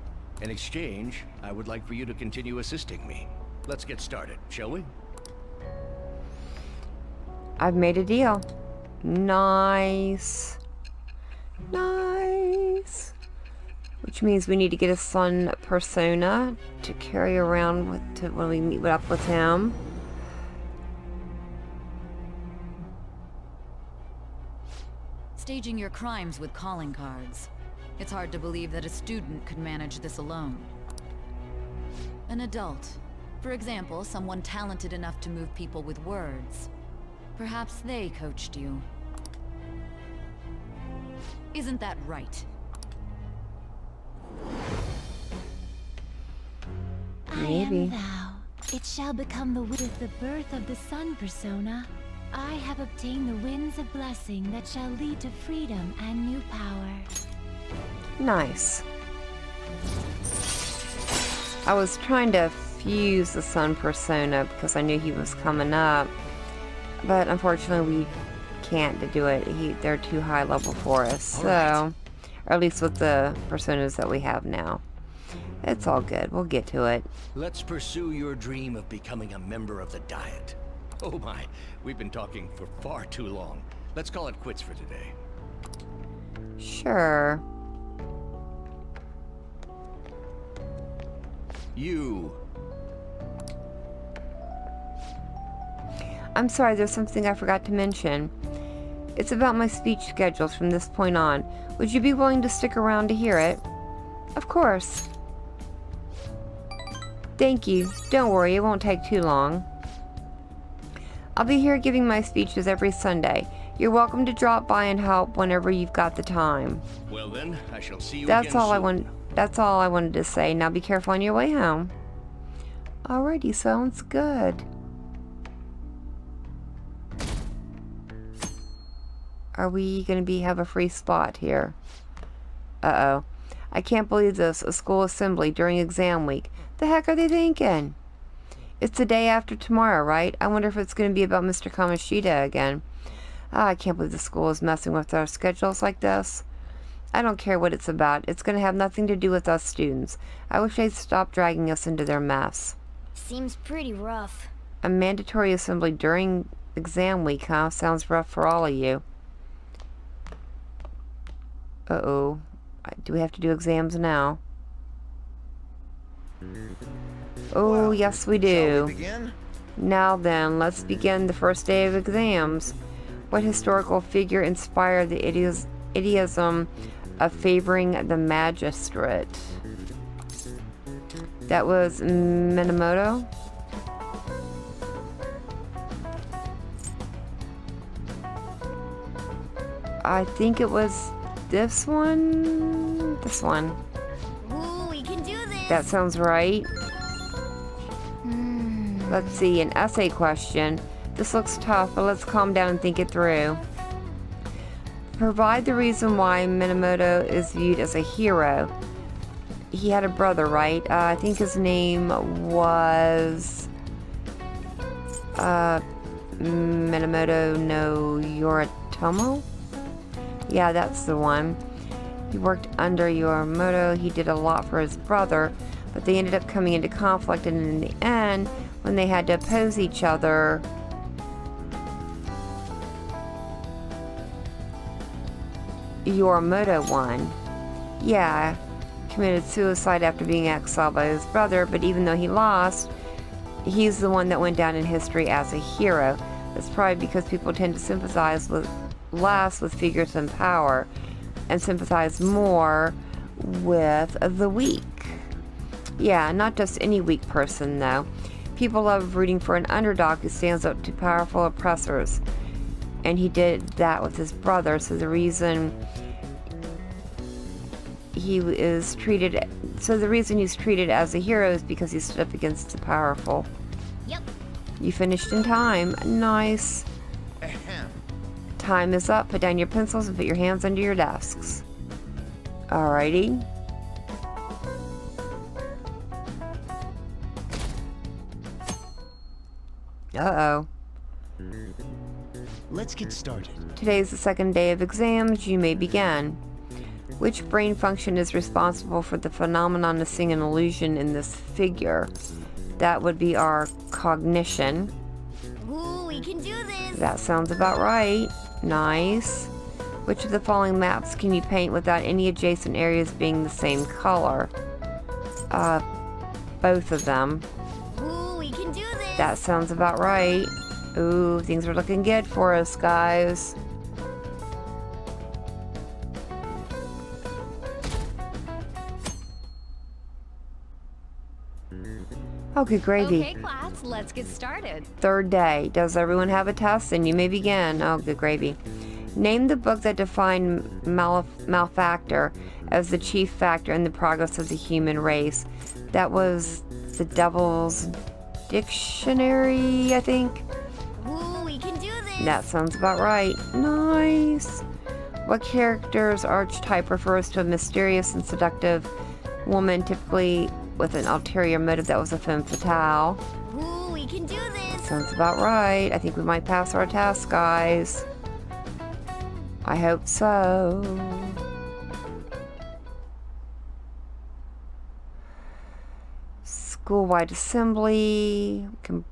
In exchange, I would like for you to continue assisting me. Let's get started, shall we? I've made a deal. Nice. Nice. Which means we need to get a sun persona to carry around when we meet up with him. Staging your crimes with calling cards. It's hard to believe that a student could manage this alone. An adult, For example, someone talented enough to move people with words. Perhaps they coached you. Isn't that right? Maybe. I am thou. It shall become the with the birth of the sun persona. I have obtained the winds of blessing that shall lead to freedom and new power. Nice. I was trying to fuse the sun persona because I knew he was coming up, but unfortunately we can't do it. They're too high level for us, so, or at least with the personas that we have now. It's all good. We'll get to it. Let's pursue your dream of becoming a member of the Diet. Oh my, we've been talking for far too long. Let's call it quits for today. Sure. You. I'm sorry, there's something I forgot to mention. It's about my speech schedules from this point on. Would you be willing to stick around to hear it? Of course. Thank you. Don't worry, it won't take too long. I'll be here giving my speeches every Sunday. You're welcome to drop by and help whenever you've got the time. Well then, I shall see you That's again all soon. That's all I wanted to say. Now be careful on your way home. Alrighty, sounds good. Are we gonna have a free spot here? Uh-oh. I can't believe this. A school assembly during exam week. The heck are they thinking? It's the day after tomorrow, right? I wonder if it's going to be about Mr. Kamoshida again. I can't believe the school is messing with our schedules like this. I don't care what it's about. It's going to have nothing to do with us students. I wish they'd stop dragging us into their mess. Seems pretty rough. A mandatory assembly during exam week, huh? Sounds rough for all of you. Uh-oh. Do we have to do exams now? Oh, Well, yes we Shall do. we begin? Now then, let's begin the first day of exams. What historical figure inspired the idiom of favoring the magistrate? That was Minamoto? I think it was this one? This one. Ooh, we can do this. That sounds right. Let's see, an essay question. This looks tough, but let's calm down and think it through. Provide the reason why Minamoto is viewed as a hero. He had a brother, right? I think his name was Minamoto no Yoritomo? Yeah, that's the one. He worked under Yoritomo. He did a lot for his brother, but they ended up coming into conflict, and in the end, when they had to oppose each other, Yoritomo won. Yeah, committed suicide after being exiled by his brother, but even though he lost, he's the one that went down in history as a hero. That's probably because people tend to sympathize less with figures in power and sympathize more with the weak. Yeah, not just any weak person though. People love rooting for an underdog who stands up to powerful oppressors, and he did that with his brother. So the reason he's treated as a hero is because he stood up against the powerful. Yep. You finished in time. Nice. Ahem. Time is up. Put down your pencils and put your hands under your desks. Alrighty. Uh-oh. Let's get started. Today is the second day of exams. You may begin. Which brain function is responsible for the phenomenon of seeing an illusion in this figure? That would be our cognition. Ooh, we can do this. That sounds about right. Nice. Which of the following maps can you paint without any adjacent areas being the same color? Both of them. Ooh, we can do this. That sounds about right. Ooh, things are looking good for us, guys. Oh, good gravy. Okay, class, let's get started. Third day. Does everyone have a test? And you may begin. Oh, good gravy. Name the book that defined malefactor as the chief factor in the progress of the human race. That was the Devil's Dictionary, I think. Ooh, we can do this! That sounds about right. Nice. What character's archetype refers to a mysterious and seductive woman, typically with an ulterior motive that was a femme fatale? Ooh, we can do this! Sounds about right. I think we might pass our test, guys. I hope so. School-wide assembly. We can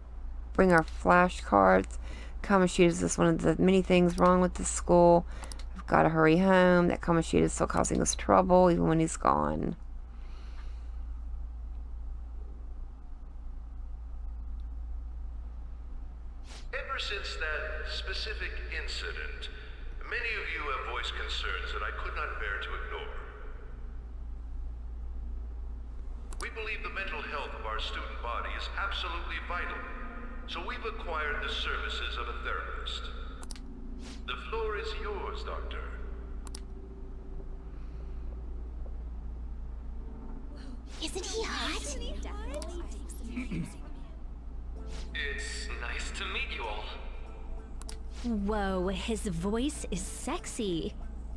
bring our flashcards. Common sheet is just one of the many things wrong with this school. We've got to hurry home. That common sheet is still causing us trouble even when he's gone. Ever since that specific incident, many of you have voiced concerns that I could not bear to ignore. We believe the mental health of our student body is absolutely vital, so we've acquired the services of a therapist. The floor is yours, Doctor. Isn't he hot? It's nice to meet you all. Whoa, his voice is sexy.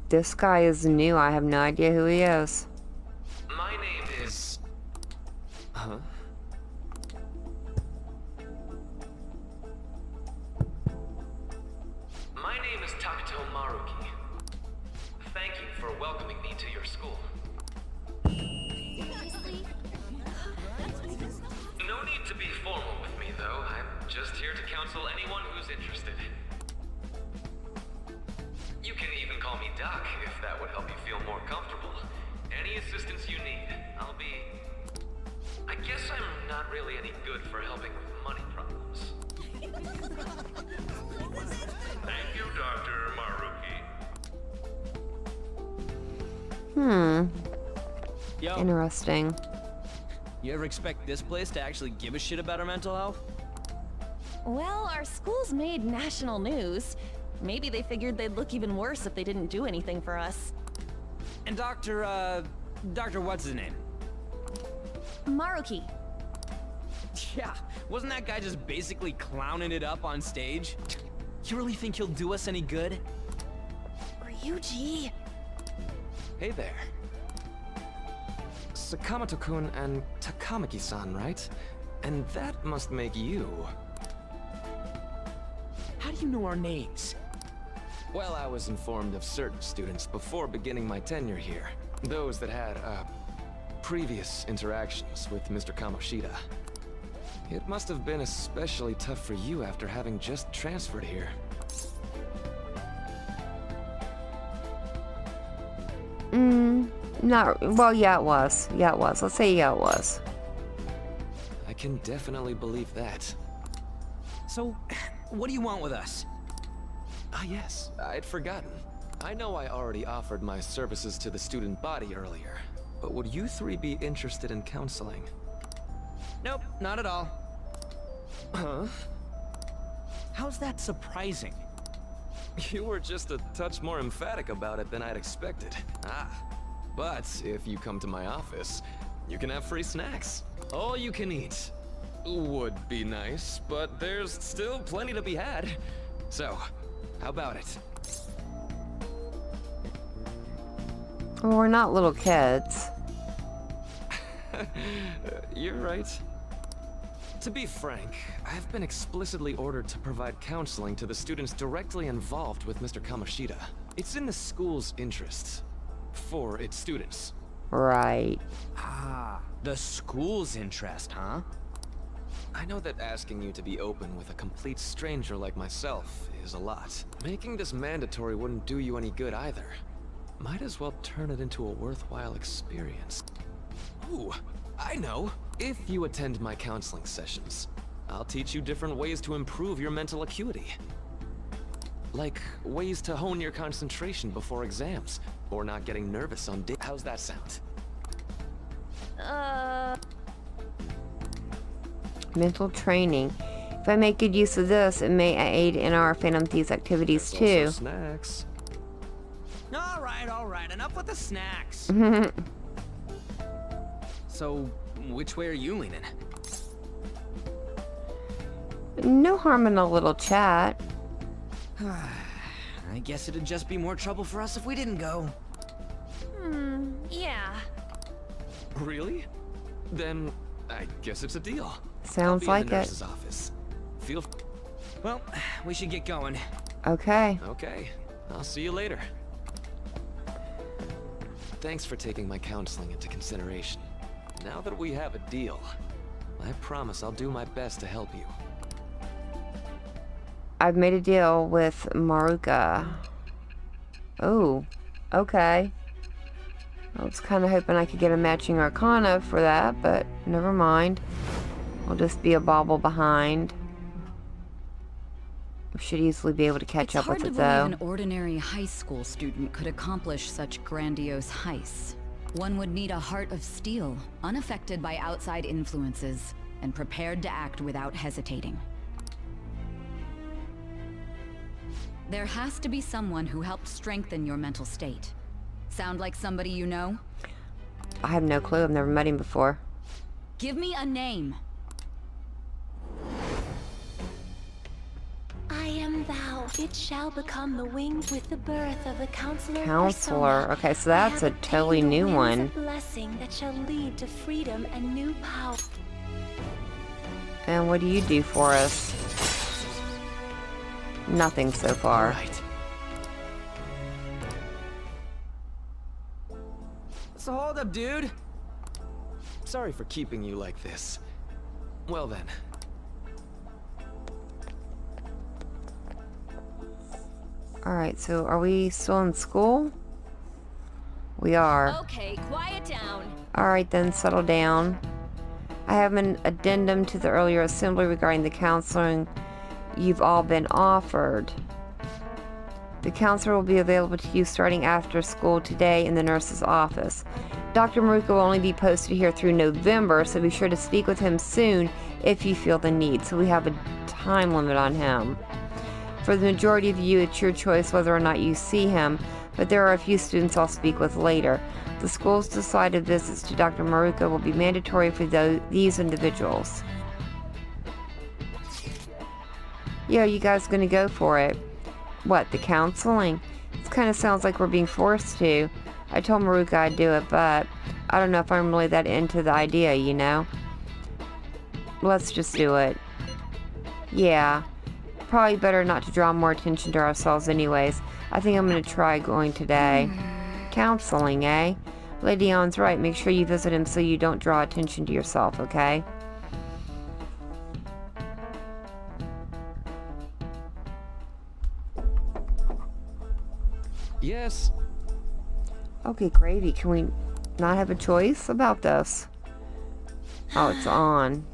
This guy is new. I have no idea who he is. My name is... Huh? My name is TopCat Maruki. Thank you for welcoming me to your school. No need to be formal with me, though. I'm just here to counsel anyone who's interested. You can even call me Doc, if that would help you feel more comfortable. Any assistance you need, I'll be... I guess I'm not really any good for helping with money problems. Thank you, Dr. Maruki. Yo, Interesting. you ever expect this place to actually give a shit about our mental health? Well, our school's made national news. Maybe they figured they'd look even worse if they didn't do anything for us. And Dr. what's his name? Maruki. Yeah, wasn't that guy just basically clowning it up on stage? You really think he'll do us any good? Ryuji. Hey there. Sakamoto-kun and Takamaki-san, right? And that must make you... How do you know our names? Well, I was informed of certain students before beginning my tenure here. Those that had, previous interactions with Mr. Kamoshida. It must have been especially tough for you after having just transferred here. Not... Well, yeah, it was. Yeah, it was. Let's say yeah, it was. I can definitely believe that. So, what do you want with us? Ah, yes, I'd forgotten. I know I already offered my services to the student body earlier, but would you three be interested in counseling? Nope, not at all. Huh? How's that surprising? You were just a touch more emphatic about it than I'd expected. Ah, but if you come to my office, you can have free snacks. All you can eat. Would be nice, but there's still plenty to be had. So, how about it? Well, we're not little kids. You're right. To be frank, I've been explicitly ordered to provide counseling to the students directly involved with Mr. Kamoshida. It's in the school's interests. For its students. Right. Ah, the school's interest, huh? I know that asking you to be open with a complete stranger like myself is a lot. Making this mandatory wouldn't do you any good either. Might as well turn it into a worthwhile experience. Ooh, I know. If you attend my counseling sessions, I'll teach you different ways to improve your mental acuity. Like ways to hone your concentration before exams, or not getting nervous on days. How's that sound? Mental training. If I make good use of this, it may aid in our Phantom Thieves activities too. Also snacks. All right. Enough with the snacks. So, which way are you leaning? No harm in a little chat. I guess it'd just be more trouble for us if we didn't go. Yeah. Really? Then I guess it's a deal. Sounds I'll be like in the it. nurse's office. Well, we should get going. Okay. Okay. I'll see you later. Thanks for taking my counseling into consideration. Now that we have a deal, I promise I'll do my best to help you. I've made a deal with Maruka. Oh, okay. I was kind of hoping I could get a matching arcana for that, but never mind. I'll just be a bobble behind. I should easily be able to catch up with it, though. It's hard to believe an ordinary high school student could accomplish such grandiose heists. One would need a heart of steel, unaffected by outside influences, and prepared to act without hesitating. There has to be someone who helped strengthen your mental state. Sound like somebody you know? I have no clue. I've never met him before. Give me a name. I am thou. It shall become the wings with the birth of the counselor. Counselor. Persona. Okay, so that's a totally new one. A blessing that shall lead to freedom and new power. And what do you do for us? Nothing so far. Right. So hold up, dude. Sorry for keeping you like this. Well then. Alright, so are we still in school? We are. Okay, quiet down. Alright then, settle down. I have an addendum to the earlier assembly regarding the counseling you've all been offered. The counselor will be available to you starting after school today in the nurse's office. Dr. Maruka will only be posted here through November, so be sure to speak with him soon if you feel the need. So we have a time limit on him. For the majority of you, it's your choice whether or not you see him, but there are a few students I'll speak with later. The school's decided visits to Dr. Maruka will be mandatory for these individuals. Yeah, you guys gonna go for it? What, the counseling? It kind of sounds like we're being forced to. I told Maruka I'd do it, but I don't know if I'm really that into the idea, you know? Let's just do it. Yeah. Probably better not to draw more attention to ourselves anyways. I think I'm gonna try going today. Counseling, eh? Lady Ann's right. Make sure you visit him so you don't draw attention to yourself, okay? Yes. Okay, gravy. Can we not have a choice about this? Oh, it's on.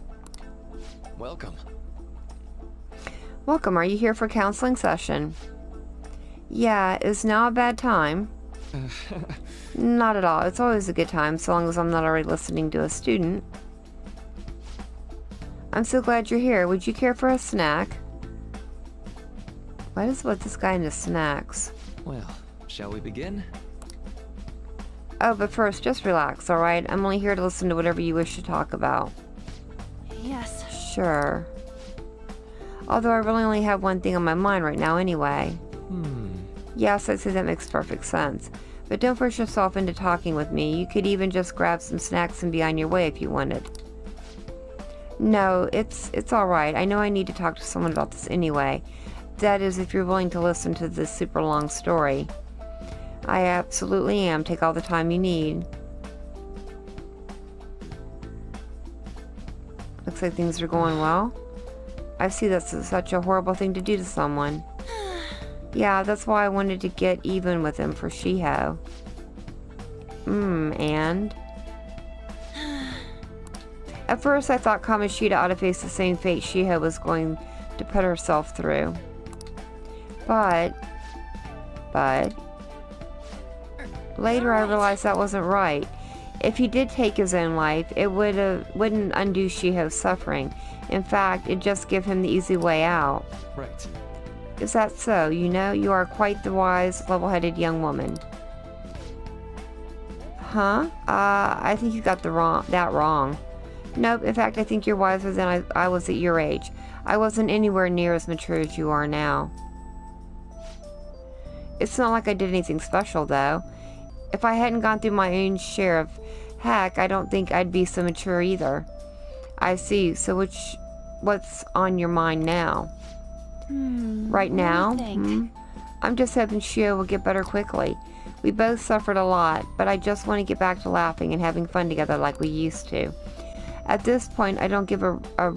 Welcome. Welcome. Are you here for a counseling session? Yeah, is now a bad time? Not at all. It's always a good time, so long as I'm not already listening to a student. I'm so glad you're here. Would you care for a snack? Why does it let this guy into snacks? Well, shall we begin? Oh, but first, just relax, alright? I'm only here to listen to whatever you wish to talk about. Yes. Sure. Although I really only have one thing on my mind right now anyway. Yes, I'd say that makes perfect sense. But don't force yourself into talking with me. You could even just grab some snacks and be on your way if you wanted. No, it's alright. I know I need to talk to someone about this anyway. That is, if you're willing to listen to this super long story. I absolutely am. Take all the time you need. Looks like things are going well. I see that's such a horrible thing to do to someone. Yeah, that's why I wanted to get even with him for Shiho. And? At first I thought Kamoshida ought to face the same fate Shiho was going to put herself through. But... Later I realized that wasn't right. If he did take his own life, it wouldn't undo Shiho's suffering. In fact, it'd just give him the easy way out. Right. Is that so? You know, you are quite the wise, level-headed young woman. Huh? I think you got that wrong. Nope, in fact, I think you're wiser than I was at your age. I wasn't anywhere near as mature as you are now. It's not like I did anything special, though. If I hadn't gone through my own share of heck, I don't think I'd be so mature either. I see. So what's on your mind now? Right now? I'm just hoping Shio will get better quickly. We both suffered a lot, but I just want to get back to laughing and having fun together like we used to. At this point, I don't give a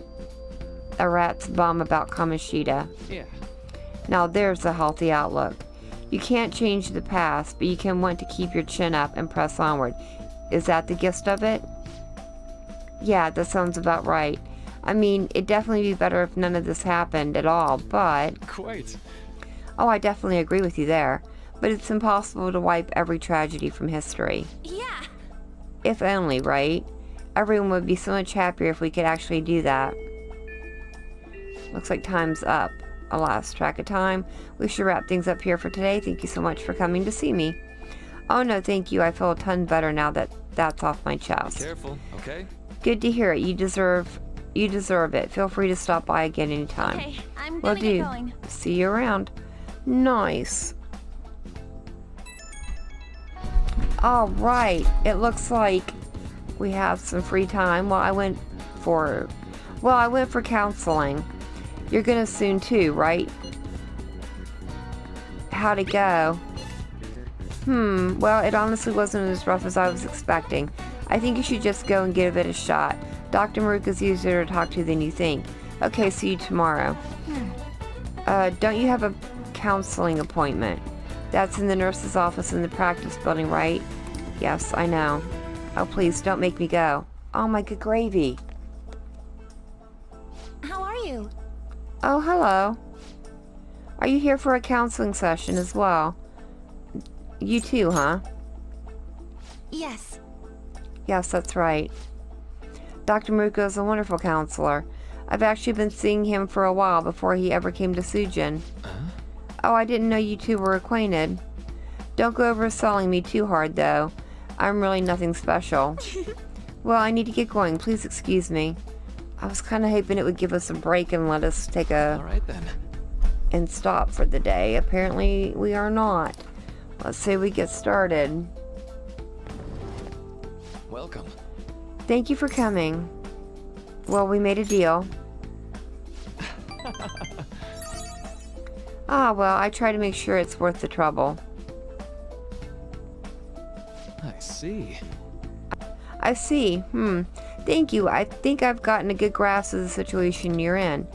rat's bum about Kamoshida. Yeah. Now there's a healthy outlook. You can't change the past, but you can want to keep your chin up and press onward. Is that the gist of it? Yeah, that sounds about right. I mean, it'd definitely be better if none of this happened at all, but... Quite. Oh, I definitely agree with you there. But it's impossible to wipe every tragedy from history. Yeah. If only, right? Everyone would be so much happier if we could actually do that. Looks like time's up. I lost track of time. We should wrap things up here for today. Thank you so much for coming to see me. Oh no, thank you. I feel a ton better now that that's off my chest. Be careful, okay? Good to hear it. You deserve it. Feel free to stop by again anytime. Okay, I'm gonna get going. See you around. Nice. All right. It looks like we have some free time. Well, I went for counseling. You're gonna soon too, right? How'd it go? Well, it honestly wasn't as rough as I was expecting. I think you should just go and give it a shot. Dr. Maruka's easier to talk to than you think. Okay, see you tomorrow. Don't you have a counseling appointment? That's in the nurse's office in the practice building, right? Yes, I know. Oh, please, don't make me go. Oh, my good gravy. How are you? Oh, hello. Are you here for a counseling session as well? You too, huh? Yes. Yes, that's right. Dr. Maruka is a wonderful counselor. I've actually been seeing him for a while before he ever came to Sujin. Oh, I didn't know you two were acquainted. Don't go overselling me too hard, though. I'm really nothing special. Well, I need to get going. Please excuse me. I was kind of hoping it would give us a break and let us take All right, then. And stop for the day. Apparently, we are not. Let's say we get started. Welcome. Thank you for coming. Well, we made a deal. Well, I try to make sure it's worth the trouble. I see. I see. Thank you. I think I've gotten a good grasp of the situation you're in.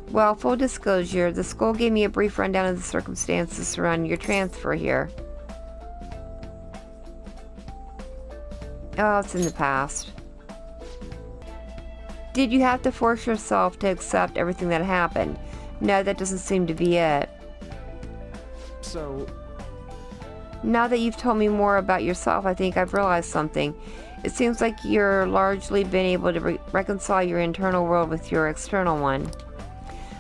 Well, full disclosure, the school gave me a brief rundown of the circumstances surrounding your transfer here. Oh, it's in the past. Did you have to force yourself to accept everything that happened? No, that doesn't seem to be it. So... Now that you've told me more about yourself, I think I've realized something. It seems like you're largely been able to reconcile your internal world with your external one.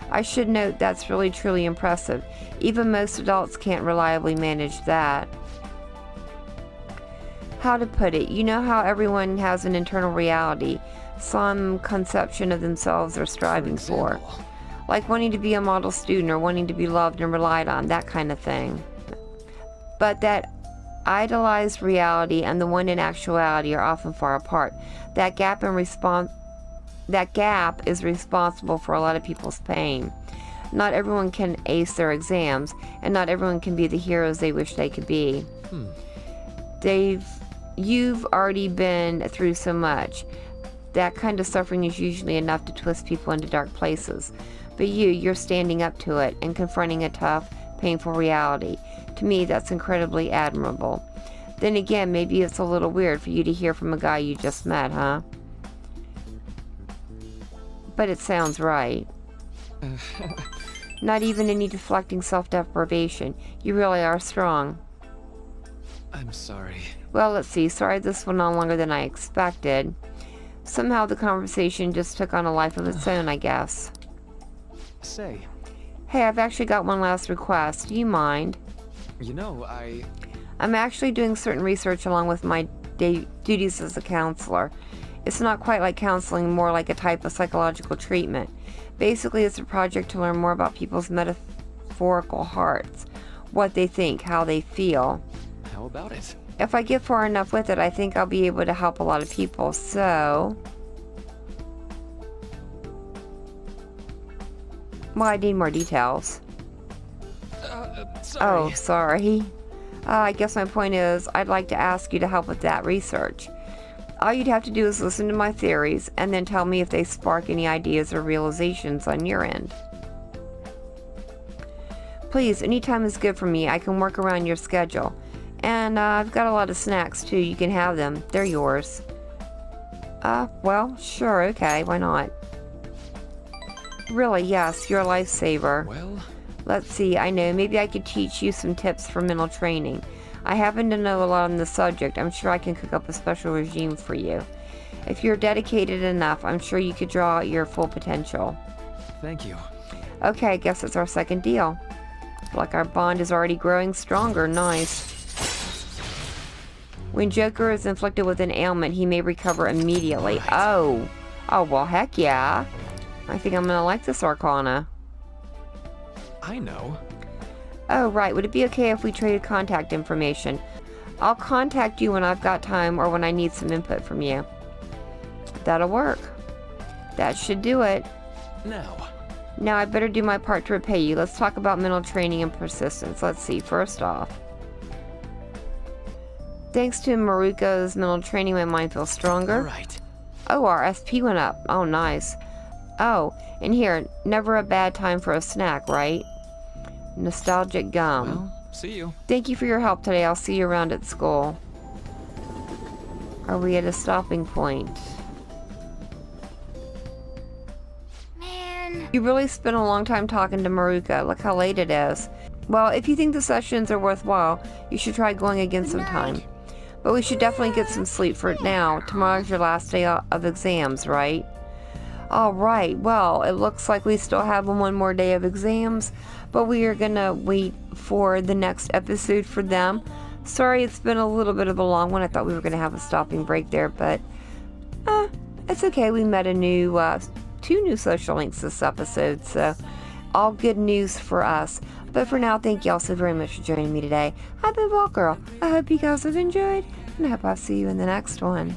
I should note that's really truly impressive. Even most adults can't reliably manage that. How to put it, you know how everyone has an internal reality, some conception of themselves they're striving for. Like wanting to be a model student or wanting to be loved and relied on, that kind of thing. But that idealized reality and the one in actuality are often far apart. That gap is responsible for a lot of people's pain. Not everyone can ace their exams, and not everyone can be the heroes they wish they could be. You've already been through so much. That kind of suffering is usually enough to twist people into dark places. But you're standing up to it and confronting a tough, painful reality. To me, that's incredibly admirable. Then again, maybe it's a little weird for you to hear from a guy you just met, huh? But it sounds right. Not even any deflecting self-deprivation. You really are strong. I'm sorry. Well, let's see. Sorry this went on longer than I expected. Somehow the conversation just took on a life of its own, I guess. Say. Hey, I've actually got one last request. Do you mind? You know, I'm actually doing certain research along with my duties as a counselor. It's not quite like counseling, more like a type of psychological treatment. Basically, it's a project to learn more about people's metaphorical hearts, what they think, how they feel. How about it? If I get far enough with it, I think I'll be able to help a lot of people, so... Well, I need more details. Sorry. Oh, sorry. I guess my point is, I'd like to ask you to help with that research. All you'd have to do is listen to my theories, and then tell me if they spark any ideas or realizations on your end. Please, any time is good for me. I can work around your schedule. And I've got a lot of snacks too. You can have them. They're yours. Well, sure, okay, why not? Really, yes, you're a lifesaver. Well... Let's see, I know, maybe I could teach you some tips for mental training. I happen to know a lot on the subject. I'm sure I can cook up a special regime for you. If you're dedicated enough, I'm sure you could draw out your full potential. Thank you. Okay, I guess it's our second deal. Like our bond is already growing stronger. Nice. When Joker is inflicted with an ailment, he may recover immediately. Right. Oh, well, heck yeah. I think I'm gonna like this Arcana. I know. Oh, right. Would it be okay if we traded contact information? I'll contact you when I've got time or when I need some input from you. That'll work. That should do it. Now I better do my part to repay you. Let's talk about mental training and persistence. Let's see. First off, thanks to Maruko's mental training, my mind feels stronger. All right. Oh, our SP went up. Oh, nice. Oh, and here, never a bad time for a snack, right? Nostalgic gum. Well, see you. Thank you for your help today. I'll see you around at school. Are we at a stopping point? Man. You really spent a long time talking to Maruko. Look how late it is. Well, if you think the sessions are worthwhile, you should try going again sometime. But we should definitely get some sleep for now. Tomorrow's your last day of exams, right? Alright, well, it looks like we still have one more day of exams, but we are gonna wait for the next episode for them. Sorry it's been a little bit of a long one. I thought we were gonna have a stopping break there, but it's okay. We met a new, 2 new social links this episode, so all good news for us. But for now, thank you all so very much for joining me today. I've been Vault Girl. I hope you guys have enjoyed, and I hope I'll see you in the next one.